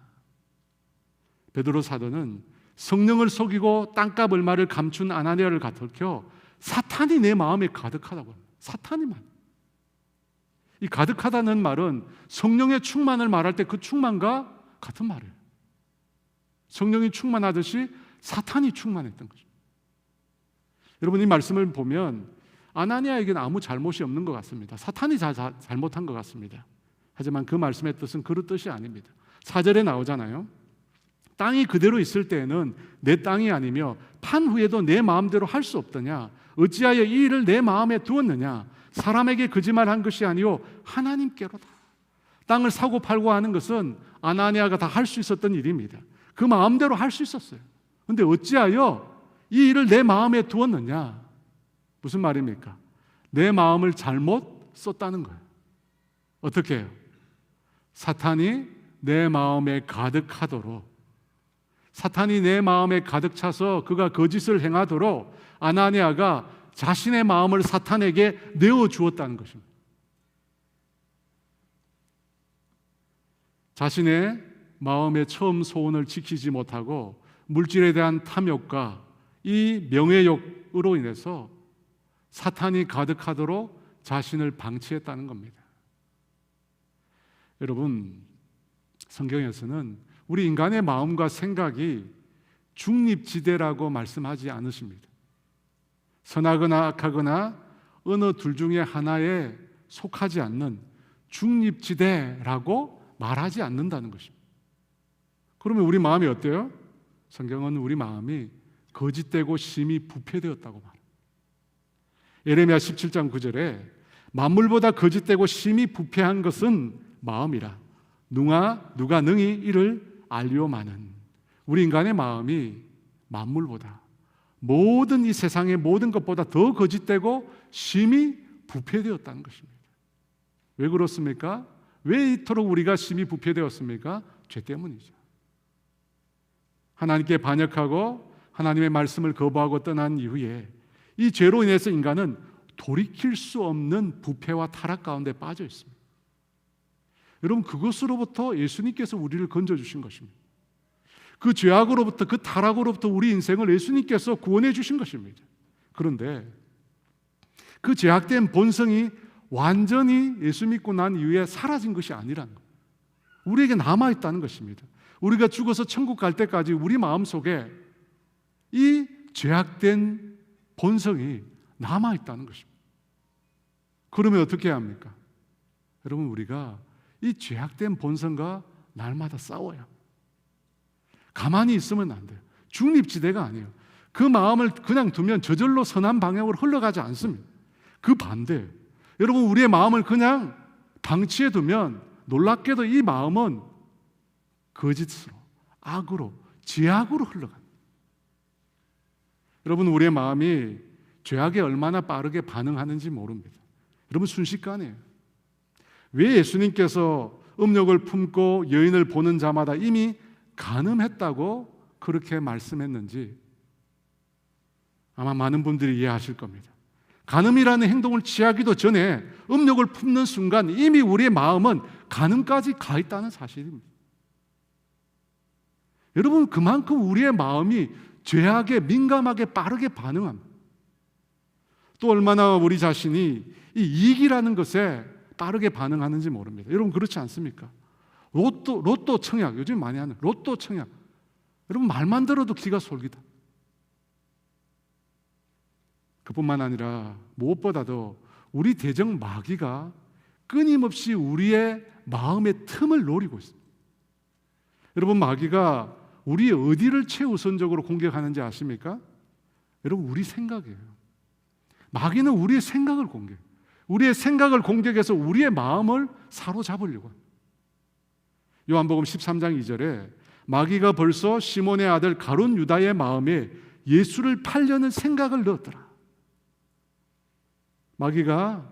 베드로 사도는 성령을 속이고 땅값 얼마를 감춘 아나니아를 가리켜 사탄이 내 마음에 가득하다고 합니다. 사탄이만. 이 가득하다는 말은 성령의 충만을 말할 때 그 충만과 같은 말이에요. 성령이 충만하듯이 사탄이 충만했던 거죠. 여러분, 이 말씀을 보면 아나니아에게는 아무 잘못이 없는 것 같습니다. 사탄이 잘못한 것 같습니다. 하지만 그 말씀의 뜻은 그런 뜻이 아닙니다. 4절에 나오잖아요. 땅이 그대로 있을 때에는 내 땅이 아니며 판 후에도 내 마음대로 할 수 없더냐. 어찌하여 이 일을 내 마음에 두었느냐. 사람에게 거짓말한 것이 아니요 하나님께로다. 땅을 사고 팔고 하는 것은 아나니아가 다 할 수 있었던 일입니다. 그 마음대로 할 수 있었어요. 그런데 어찌하여 이 일을 내 마음에 두었느냐. 무슨 말입니까? 내 마음을 잘못 썼다는 거예요. 어떻게 해요? 사탄이 내 마음에 가득하도록, 사탄이 내 마음에 가득 차서 그가 거짓을 행하도록 아나니아가 자신의 마음을 사탄에게 내어주었다는 것입니다. 자신의 마음의 처음 소원을 지키지 못하고 물질에 대한 탐욕과 이 명예욕으로 인해서 사탄이 가득하도록 자신을 방치했다는 겁니다. 여러분, 성경에서는 우리 인간의 마음과 생각이 중립지대라고 말씀하지 않으십니다. 선하거나 악하거나 어느 둘 중에 하나에 속하지 않는 중립지대라고 말하지 않는다는 것입니다. 그러면 우리 마음이 어때요? 성경은 우리 마음이 거짓되고 심히 부패되었다고 말합니다. 예레미야 17장 9절에 만물보다 거짓되고 심히 부패한 것은 마음이라 누가 능히 이를 알리오마는. 우리 인간의 마음이 만물보다, 모든 이 세상의 모든 것보다 더 거짓되고 심히 부패되었다는 것입니다. 왜 그렇습니까? 왜 이토록 우리가 심히 부패되었습니까? 죄 때문이죠. 하나님께 반역하고 하나님의 말씀을 거부하고 떠난 이후에 이 죄로 인해서 인간은 돌이킬 수 없는 부패와 타락 가운데 빠져 있습니다. 여러분, 그것으로부터 예수님께서 우리를 건져주신 것입니다. 그 죄악으로부터, 그 타락으로부터 우리 인생을 예수님께서 구원해 주신 것입니다. 그런데 그 죄악된 본성이 완전히 예수 믿고 난 이후에 사라진 것이 아니라는 거예요. 우리에게 남아있다는 것입니다. 우리가 죽어서 천국 갈 때까지 우리 마음속에 이 죄악된 본성이 남아있다는 것입니다. 그러면 어떻게 해야 합니까? 여러분, 우리가 이 죄악된 본성과 날마다 싸워야 합니다. 가만히 있으면 안 돼요. 중립지대가 아니에요. 그 마음을 그냥 두면 저절로 선한 방향으로 흘러가지 않습니다. 그 반대예요. 여러분, 우리의 마음을 그냥 방치해 두면 놀랍게도 이 마음은 거짓으로, 악으로, 죄악으로 흘러갑니다. 여러분, 우리의 마음이 죄악에 얼마나 빠르게 반응하는지 모릅니다. 여러분, 순식간이에요. 왜 예수님께서 음욕을 품고 여인을 보는 자마다 이미 간음했다고 그렇게 말씀했는지 아마 많은 분들이 이해하실 겁니다. 간음이라는 행동을 취하기도 전에 음욕을 품는 순간 이미 우리의 마음은 간음까지 가 있다는 사실입니다. 여러분, 그만큼 우리의 마음이 죄악에 민감하게 빠르게 반응합니다. 또 얼마나 우리 자신이 이 이익이라는 것에 빠르게 반응하는지 모릅니다. 여러분, 그렇지 않습니까? 로또 청약, 요즘 많이 하는 로또 청약. 여러분, 말만 들어도 귀가 솔깃다. 그뿐만 아니라 무엇보다도 우리 대적 마귀가 끊임없이 우리의 마음의 틈을 노리고 있습니다. 여러분, 마귀가 우리 어디를 최우선적으로 공격하는지 아십니까? 여러분, 우리 생각이에요. 마귀는 우리의 생각을 공격해요. 우리의 생각을 공격해서 우리의 마음을 사로잡으려고 합니다. 요한복음 13장 2절에 마귀가 벌써 시몬의 아들 가룟 유다의 마음에 예수를 팔려는 생각을 넣었더라. 마귀가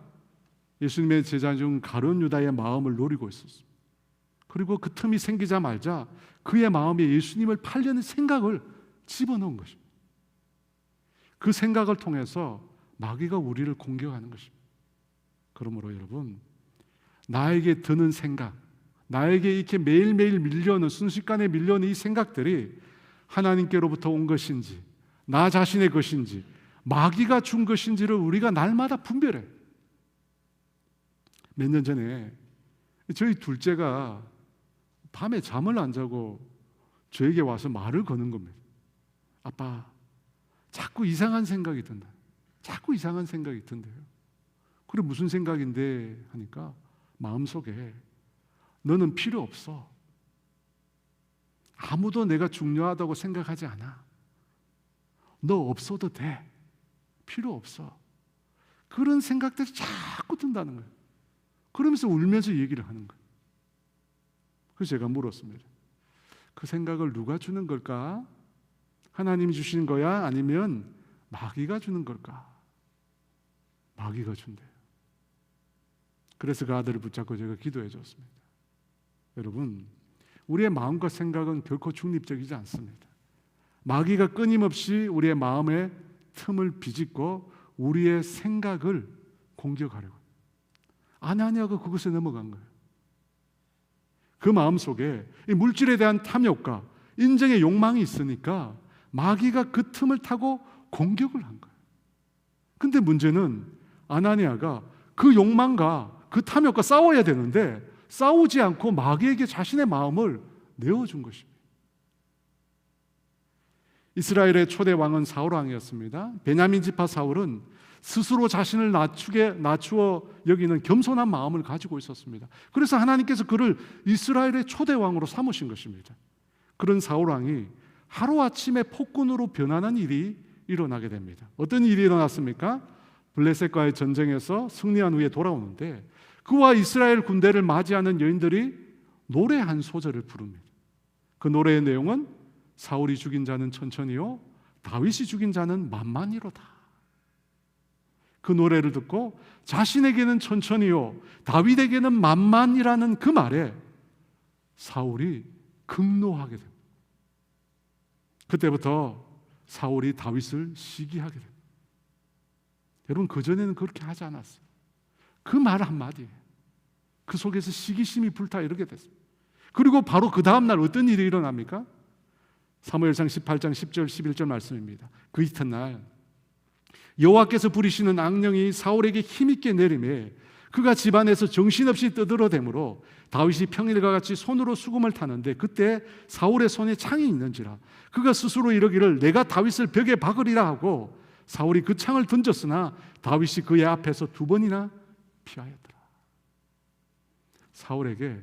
예수님의 제자 중 가룟 유다의 마음을 노리고 있었습니다. 그리고 그 틈이 생기자마자 그의 마음에 예수님을 팔려는 생각을 집어넣은 것입니다. 그 생각을 통해서 마귀가 우리를 공격하는 것입니다. 그러므로 여러분, 나에게 드는 생각, 나에게 이렇게 매일매일 밀려오는, 순식간에 밀려오는 이 생각들이 하나님께로부터 온 것인지 나 자신의 것인지 마귀가 준 것인지를 우리가 날마다 분별해요. 몇 년 전에 저희 둘째가 밤에 잠을 안 자고 저에게 와서 말을 거는 겁니다. 아빠, 자꾸 이상한 생각이 든다. 자꾸 이상한 생각이 든대요. 그래, 무슨 생각인데 하니까 마음속에 너는 필요 없어. 아무도 내가 중요하다고 생각하지 않아. 너 없어도 돼. 필요 없어. 그런 생각들이 자꾸 든다는 거예요. 그러면서 울면서 얘기를 하는 거예요. 그래서 제가 물었습니다. 그 생각을 누가 주는 걸까? 하나님이 주시는 거야? 아니면 마귀가 주는 걸까? 마귀가 준대요. 그래서 그 아들을 붙잡고 제가 기도해 줬습니다. 여러분, 우리의 마음과 생각은 결코 중립적이지 않습니다. 마귀가 끊임없이 우리의 마음의 틈을 비집고 우리의 생각을 공격하려고. 아나니아가 그것에 넘어간 거예요. 그 마음속에 이 물질에 대한 탐욕과 인정의 욕망이 있으니까 마귀가 그 틈을 타고 공격을 한 거예요. 근데 문제는 아나니아가 그 욕망과 그 탐욕과 싸워야 되는데 싸우지 않고 마귀에게 자신의 마음을 내어준 것입니다. 이스라엘의 초대 왕은 사울 왕이었습니다. 베냐민 지파 사울은 스스로 자신을 낮추어 여기는 겸손한 마음을 가지고 있었습니다. 그래서 하나님께서 그를 이스라엘의 초대 왕으로 삼으신 것입니다. 그런 사울 왕이 하루아침에 폭군으로 변하는 일이 일어나게 됩니다. 어떤 일이 일어났습니까? 블레셋과의 전쟁에서 승리한 후에 돌아오는데 그와 이스라엘 군대를 맞이하는 여인들이 노래 한 소절을 부릅니다. 그 노래의 내용은 사울이 죽인 자는 천천히요 다윗이 죽인 자는 만만히로다. 그 노래를 듣고 자신에게는 천천히요 다윗에게는 만만이라는 그 말에 사울이 극노하게 됩니다. 그때부터 사울이 다윗을 시기하게 됩니다. 여러분, 그전에는 그렇게 하지 않았어요. 그 말 한마디에 그 속에서 시기심이 불타오르게 됐습니다. 그리고 바로 그 다음날 어떤 일이 일어납니까? 사무엘상 18장 10절 11절 말씀입니다. 그 이튿날 여호와께서 부리시는 악령이 사울에게 힘있게 내림에 그가 집안에서 정신없이 떠들어대므로 다윗이 평일과 같이 손으로 수금을 타는데 그때 사울의 손에 창이 있는지라 그가 스스로 이르기를 내가 다윗을 벽에 박으리라 하고 사울이 그 창을 던졌으나 다윗이 그의 앞에서 2번이나 피하였더라. 사울에게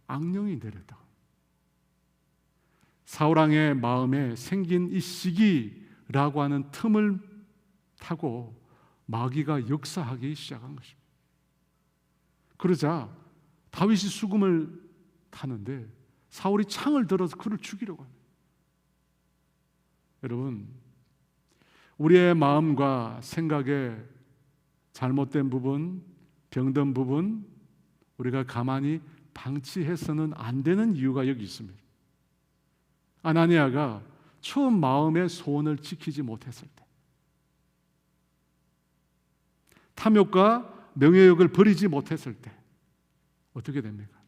악령이 내렸다. 사울 왕의 마음에 생긴 이 시기라고 하는 틈을 타고 마귀가 역사하기 시작한 것입니다. 그러자 다윗이 수금을 타는데 사울이 창을 들어서 그를 죽이려고 합니다. 여러분, 우리의 마음과 생각에 잘못된 부분, 병든 부분 우리가 가만히 방치해서는 안 되는 이유가 여기 있습니다. 아나니아가 처음 마음의 소원을 지키지 못했을 때, 탐욕과 명예욕을 버리지 못했을 때 어떻게 됩니까?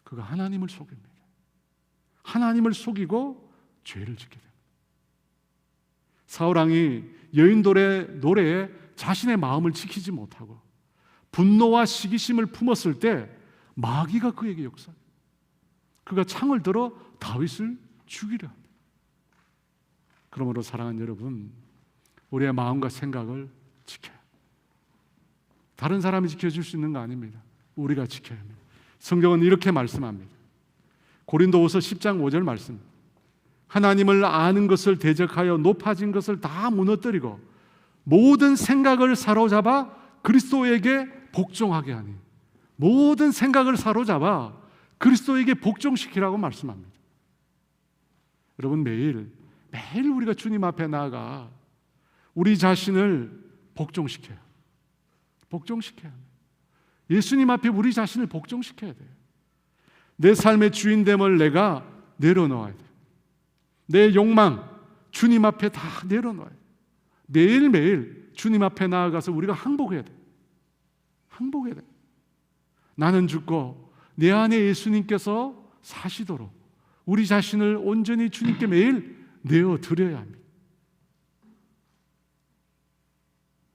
그가 하나님을 속입니다. 하나님을 속이고 죄를 짓게 됩니다. 사울왕이 여인들의 노래에 자신의 마음을 지키지 못하고 분노와 시기심을 품었을 때 마귀가 그에게 역사합니다. 그가 창을 들어 다윗을 죽이려 합니다. 그러므로 사랑하는 여러분, 우리의 마음과 생각을 지켜야 합니다. 다른 사람이 지켜줄 수 있는 거 아닙니다. 우리가 지켜야 합니다. 성경은 이렇게 말씀합니다. 고린도후서 10장 5절 말씀. 하나님을 아는 것을 대적하여 높아진 것을 다 무너뜨리고 모든 생각을 사로잡아 그리스도에게 복종하게 하니, 모든 생각을 사로잡아 그리스도에게 복종시키라고 말씀합니다. 여러분, 매일 우리가 주님 앞에 나아가 우리 자신을 복종시켜요. 복종시켜야 합니다. 예수님 앞에 우리 자신을 복종시켜야 돼요. 내 삶의 주인됨을 내가 내려놓아야 돼요. 내 욕망 주님 앞에 다 내려놓아야 돼요. 매일매일 주님 앞에 나아가서 우리가 항복해야 돼요. 항복해야 돼요. 나는 죽고 내 안에 예수님께서 사시도록 우리 자신을 온전히 주님께 매일 내어드려야 합니다.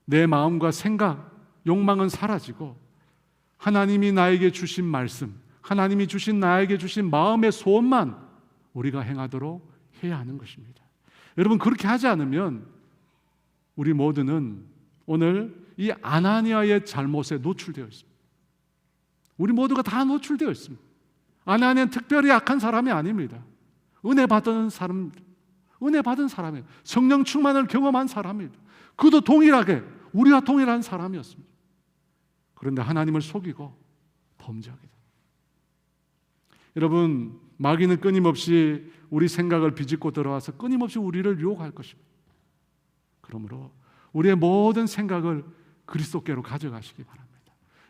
내 마음과 생각, 욕망은 사라지고 하나님이 나에게 주신 말씀, 하나님이 주신 나에게 주신 마음의 소원만 우리가 행하도록 해야 하는 것입니다. 여러분, 그렇게 하지 않으면 우리 모두는 오늘 이 아나니아의 잘못에 노출되어 있습니다. 우리 모두가 다 노출되어 있습니다. 아나니아는 특별히 악한 사람이 아닙니다. 은혜 받은 사람입니다. 은혜 받은 사람이에요. 성령 충만을 경험한 사람입니다. 그도 동일하게 우리와 동일한 사람이었습니다. 그런데 하나님을 속이고 범죄하게 됩니다. 여러분, 마귀는 끊임없이 우리 생각을 비집고 들어와서 끊임없이 우리를 유혹할 것입니다. 그러므로 우리의 모든 생각을 그리스도께로 가져가시기 바랍니다.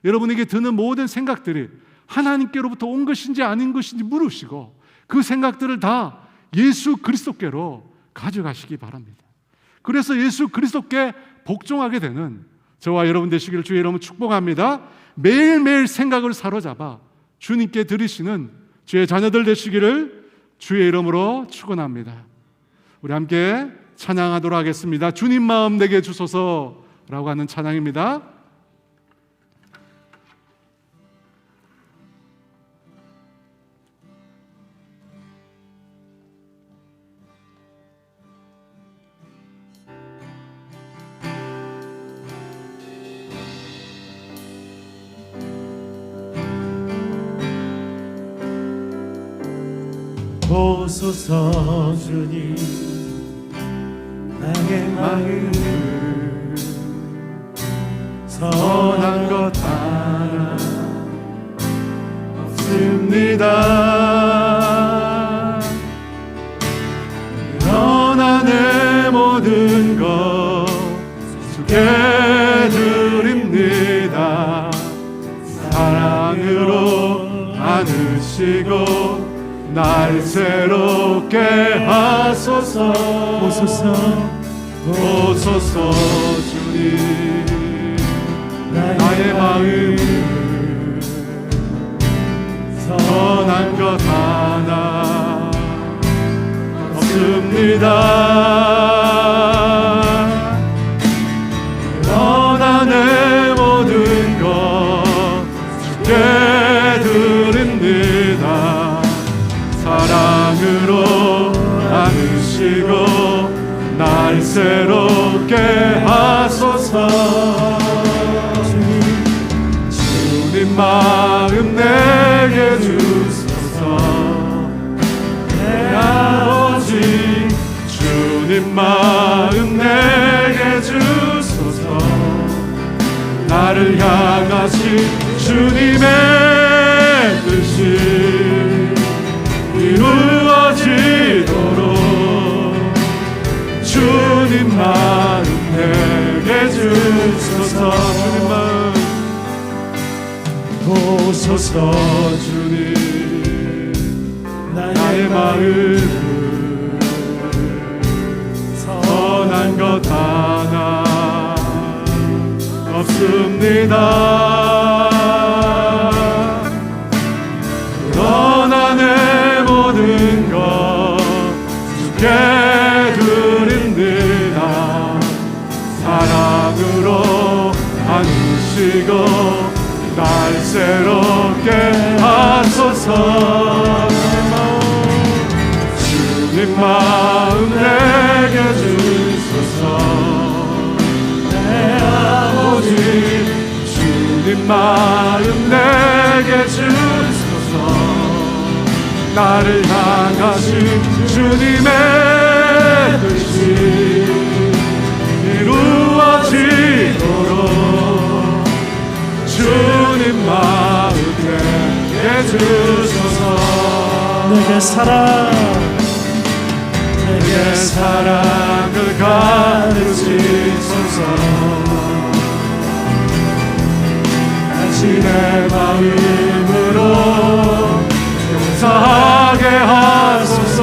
여러분에게 드는 모든 생각들이 하나님께로부터 온 것인지 아닌 것인지 물으시고 그 생각들을 다 예수 그리스도께로 가져가시기 바랍니다. 그래서 예수 그리스도께 복종하게 되는 저와 여러분 되시기를 주의 이름으로 축복합니다. 매일매일 생각을 사로잡아 주님께 드리시는 주의 자녀들 되시기를 주의 이름으로 축원합니다. 우리 함께 찬양하도록 하겠습니다. 주님 마음 내게 주소서라고 하는 찬양입니다. 보소서 주님 나의 마음을 선한 것 하나 없습니다. 그러나 내 모든 것 주께 드립니다. 사랑으로 안으시고 날 새롭게 하소서. 보소서 주님 나의 마음을 선한 것 하나 없습니다. 그러나 내 모든 것 주께 드립니다. 사랑으로 안으시고 날 새롭게 하소서. 주님 마음 내게 주소서. 내 아버지 주님 마음 내게 주소서. 나를 향하신 주님의 뜻이 이루어지도록 주님 마음 내게 주소서. 주님 마음 보소서. 주님 나의 마음을 선한 것 하나 없습니다. 그러나 내 모든 것 주께 드립니다. 사랑으로 안으시고 날 새롭게 하소서. 주님 마음 내게 주소서. 내 아버지 주님 마음 내게 주소서. 나를 향하신 주님의 뜻이 이루어지도록 주님 마음 내게 주소서. 내게 사랑을 가르치소서. 당신의 마음으로 용서하게 하소서.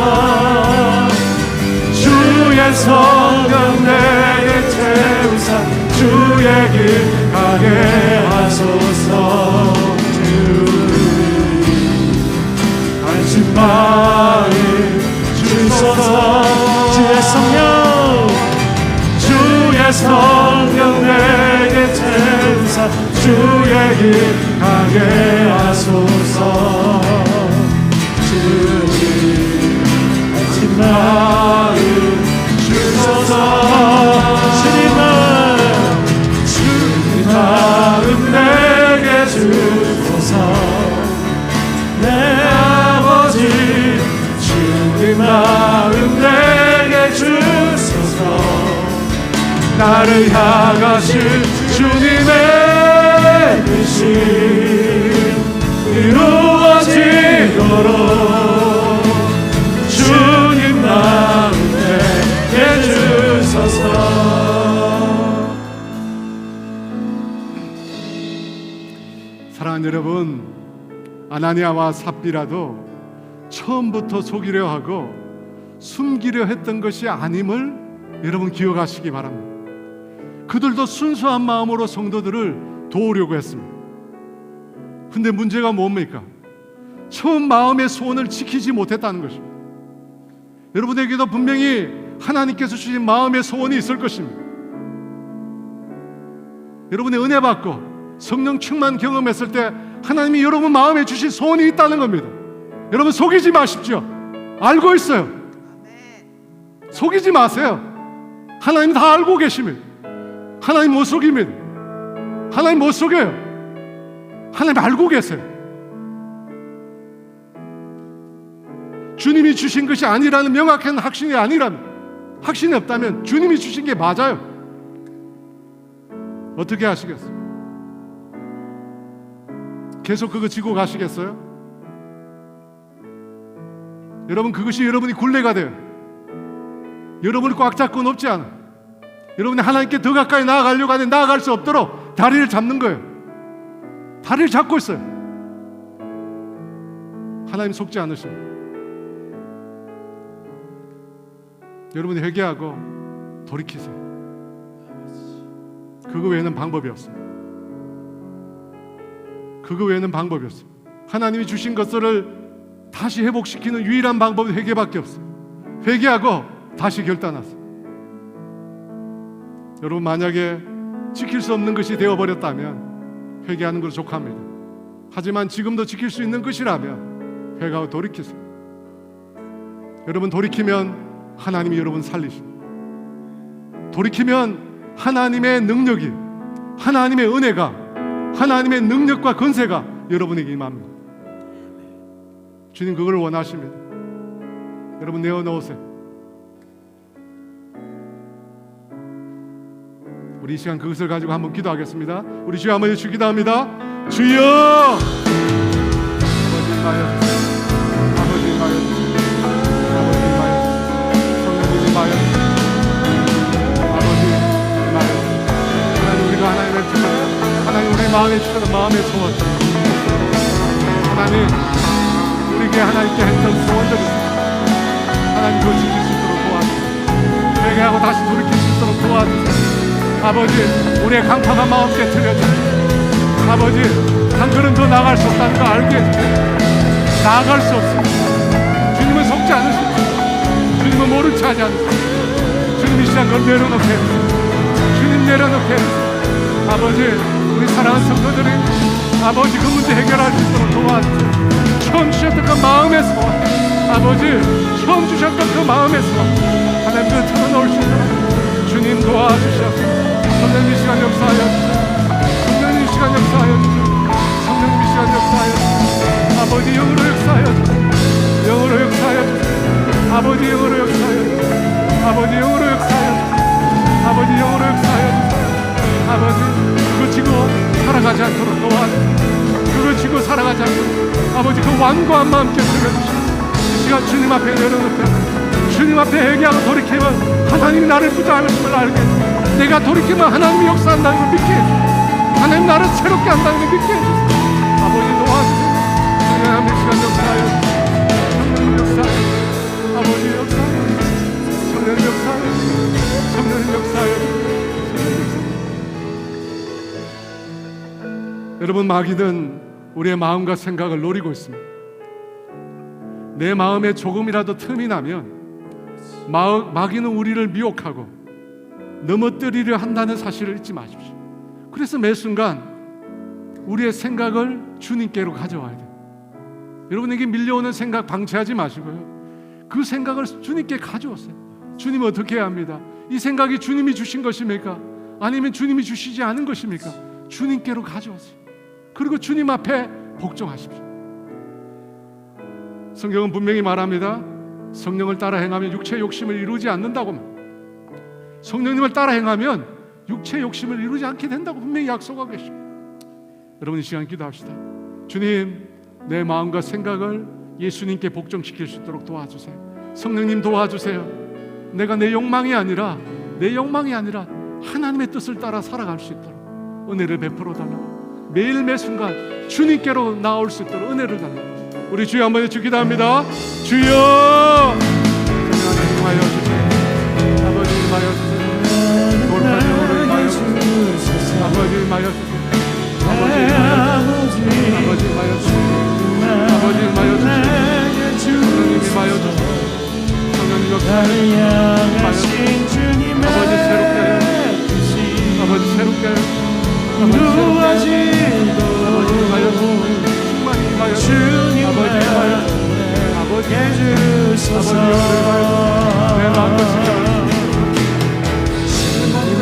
주의 성령 내게 채우사 주의 길 가게 하소서. 당신 마음 주소서. 주의 성령 내게 채우사 주의 길 가게 하소서. 주님 당신 마음 주소서. 주님 마음 내게 주소서. 내 아버지 주님 마음 내게 주소서. 나를 향하신 주님의 뜻이 이루어지도록 주님 마음 내게 주소서. 사랑하는 여러분, 아나니아와 삽비라도 처음부터 속이려 하고 숨기려 했던 것이 아님을 여러분 기억하시기 바랍니다. 그들도 순수한 마음으로 성도들을 도우려고 했습니다. 근데 문제가 뭡니까? 처음 마음의 소원을 지키지 못했다는 것입니다. 여러분에게도 분명히 하나님께서 주신 마음의 소원이 있을 것입니다. 여러분의 은혜 받고 성령 충만 경험했을 때 하나님이 여러분 마음에 주신 소원이 있다는 겁니다. 여러분 속이지 마십시오. 알고 있어요. 속이지 마세요. 하나님 다 알고 계십니다. 하나님 못 속입니다. 하나님 못 속여요. 하나님 알고 계세요. 주님이 주신 것이 아니라는 명확한 확신이 아니라면, 확신이 없다면 주님이 주신 게 맞아요. 어떻게 하시겠어요? 계속 그거 지고 가시겠어요? 여러분, 그것이 여러분이 굴레가 돼요. 여러분이 꽉 잡고 높지 않아. 여러분이 하나님께 더 가까이 나아가려고 하는데 나아갈 수 없도록 다리를 잡는 거예요. 다리를 잡고 있어요. 하나님 속지 않으십니다. 여러분이 회개하고 돌이키세요. 그거 외에는 방법이 없어요. 그거 외에는 방법이 없어요. 하나님이 주신 것들을 다시 회복시키는 유일한 방법은 회개밖에 없어요. 회개하고 다시 결단하세요. 여러분, 만약에 지킬 수 없는 것이 되어버렸다면 회개하는 것으로 족합니다. 하지만 지금도 지킬 수 있는 것이라면 회개하고 돌이키세요. 여러분, 돌이키면 하나님이 여러분 살리십니다. 돌이키면 하나님의 능력이, 하나님의 은혜가, 하나님의 능력과 권세가 여러분에게 임합니다. 주님 그걸 원하십니다. 여러분, 내어놓으세요. 우리 이 시간 그것을 가지고 한번 기도하겠습니다. 우리 주여 한번 예수 기도합니다. 주여! 아버지 임하여 주세요. 아버지 임하여 주세요. 아버지 임하여 주세요. 성령님 임하여 주세요. 아버지 임하여 주세요. 하나님, 우리가 하나님의 주셔서, 하나님 우리 마음에 주셔서 마음의 소원, 하나님 우리에게 하나님께 했던 소원들을 하나님 그걸 지킬 수 있도록 도와주세요. 회개하고 다시 돌이킬 수 있도록 도와주세요. 아버지, 우리의 강팍한 마음 깨트려주세요. 아버지, 한 걸음 더 나아갈 수 없다는 걸 알게 해주세요. 나아갈 수 없습니다. 주님은 속지 않으십니다. 주님은 모른 체 하지 않으십니다. 주님 이 시간 그걸 내려놓게 해주세요. 주님 내려놓게 해주세요. 아버지, 우리 사랑하는 성도들이 아버지 그 문제 해결할 수 있도록 도와주세요. 처음 주셨던 그 마음의 소원, 아버지 처음 주셨던 그 마음의 소원 하나님 그 털어놓을 수 있도록 주님 도와주셔서 성령님 이 시간 역사하여 주세요. 성령님 이 시간 역사하여 주세요. 성령님 이 시간 역사하여 주세요. 아버지 영으로 역사하여 주세요. 영으로 역사하여 주세요. 아버지 영으로 역사하여 주세요. 아버지 영으로 역사하여 주세요. 아버지 영으로 역사하여 주세요. 아버지 그거 지고 살아가지 않도록 도와주세요. 그거 지고 살아가지 않도록 아버지 그 완고한 마음 깨뜨려주시고 이 시간 주님 앞에 내려놓게 주님 앞에 회개하고 돌이키면 하나님이 나를 붙잡으심을 알게 해주세요. 내가 돌이키면 하나님이 역사한다는 걸 믿게 해주세요. 하나님 나를 새롭게 한다는 걸 믿게 해주세요. 아버지 도와주세요. 하나님 이 시간 역사하여 성령님 역사하여 아버지 역사하여 성령님 역사하여 성령님 역사하여 여러분, 마귀는 우리의 마음과 생각을 노리고 있습니다. 내 마음에 조금이라도 틈이 나면 마귀는 우리를 미혹하고 넘어뜨리려 한다는 사실을 잊지 마십시오. 그래서 매 순간 우리의 생각을 주님께로 가져와야 돼요. 여러분에게 밀려오는 생각 방치하지 마시고요. 그 생각을 주님께 가져오세요. 주님 어떻게 해야 합니다? 이 생각이 주님이 주신 것입니까? 아니면 주님이 주시지 않은 것입니까? 주님께로 가져오세요. 그리고 주님 앞에 복종하십시오. 성경은 분명히 말합니다. 성령을 따라 행하면 육체의 욕심을 이루지 않는다고. 성령님을 따라 행하면 육체의 욕심을 이루지 않게 된다고 분명히 약속하고 계십니다. 여러분, 이 시간 기도합시다. 주님, 내 마음과 생각을 예수님께 복종시킬 수 있도록 도와주세요. 성령님 도와주세요. 내가 내 욕망이 아니라 하나님의 뜻을 따라 살아갈 수 있도록 은혜를 베풀어 달라고. 매일 매 순간 주님께로 나올 수 있도록 은혜를 달라고. 우리 주여 한번 기도합니다. 주여, 임하여 주세요. 아버지 임하여 주세요. 거룩한 영으로 임하여 주세요. 아버지 임하여 주세요. 아버지 임하여 주세요. 아버지 임하여 주세요. 성령님 임하여 주세요. 성령님 역사하여 주세요. 아버지 새롭게 하여 주세요. 아버지 새롭게 하여 주세요. 아버지 임하여 주세요. 충만히 임하여 주세요. 아버지 임하여 주세요. 아버지 영으로 임하여 주세요. 내 마음과 생각을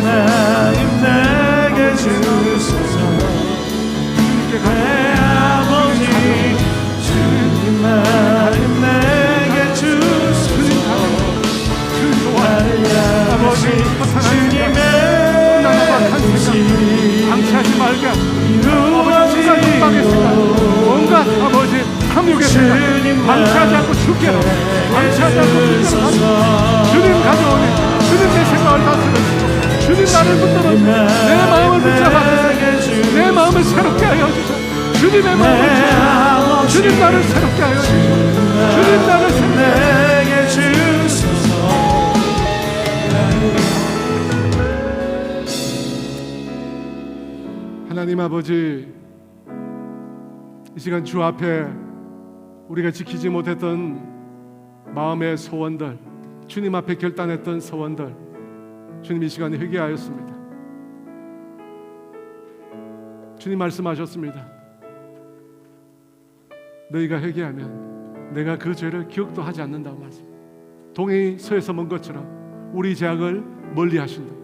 하나님 내게 주소서. 새롭게 아버지 온갖 욕망의 생각, 온갖 아버지 탐욕의 생각 방치하지 않고 주께로, 방치하지 않고 주께로 주님 가져오니 주님 내 생각을 다스려주시고 주님 나를 붙들어 내 마음을 붙잡아 주세요. 내 마음을 새롭게 하여 주시고 주님의 마음을 주시고 주님 나를 새롭게 하여 주시고 주님 나를 새롭게 하여 주소서. 하나님 아버지, 이 시간 주 앞에 우리가 지키지 못했던 마음의 소원들, 주님 앞에 결단했던 소원들, 주님 이 시간에 회개하였습니다. 주님 말씀하셨습니다. 너희가 회개하면 내가 그 죄를 기억도 하지 않는다고 말씀. 동이 서에서 먼 것처럼 우리 죄악을 멀리 하신다.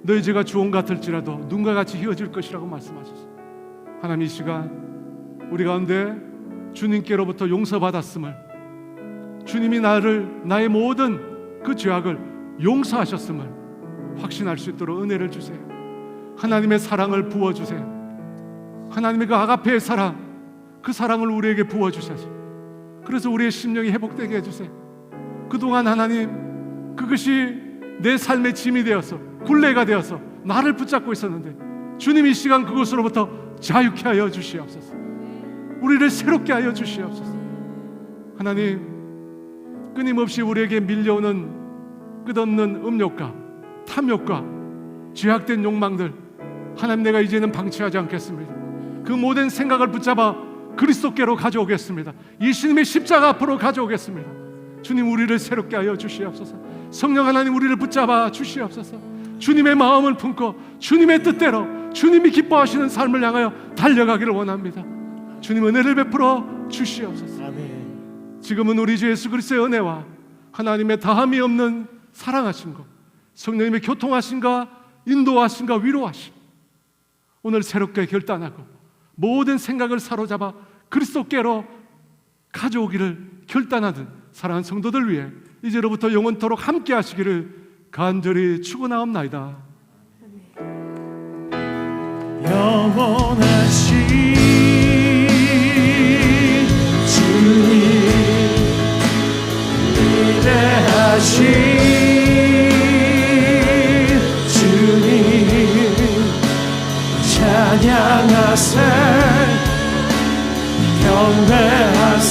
너희 죄가 주홍 같을지라도 눈과 같이 희어질 것이라고 말씀하셨습니다. 하나님 이 시간 우리 가운데 주님께로부터 용서받았음을, 주님이 나의 모든 그 죄악을 용서하셨음을 확신할 수 있도록 은혜를 주세요. 하나님의 사랑을 부어주세요. 하나님의 그 아가페의 사랑, 그 사랑을 우리에게 부어주셔서 그래서 우리의 심령이 회복되게 해주세요. 그동안 하나님 그것이 내 삶의 짐이 되어서 굴레가 되어서 나를 붙잡고 있었는데 주님 이 시간 그것으로부터 자유케 하여 주시옵소서. 우리를 새롭게 하여 주시옵소서. 하나님 끊임없이 우리에게 밀려오는 끝없는 음욕과 탐욕과 죄악된 욕망들, 하나님 내가 이제는 방치하지 않겠습니다. 그 모든 생각을 붙잡아 그리스도께로 가져오겠습니다. 예수님의 십자가 앞으로 가져오겠습니다. 주님 우리를 새롭게 하여 주시옵소서. 성령 하나님 우리를 붙잡아 주시옵소서. 주님의 마음을 품고 주님의 뜻대로 주님이 기뻐하시는 삶을 향하여 달려가기를 원합니다. 주님 은혜를 베풀어 주시옵소서. 아멘. 지금은 우리 주 예수 그리스도의 은혜와 하나님의 다함이 없는 사랑하심과 성령님의 교통하심과 인도하심과 위로하심, 오늘 새롭게 결단하고 모든 생각을 사로잡아 그리스도께로 가져오기를 결단하는 사랑하는 성도들 위해 이제로부터 영원토록 함께 하시기를 간절히 축원하옵나이다. 영원하신 주님, 위대하신 주님, 찬양하세 경배하세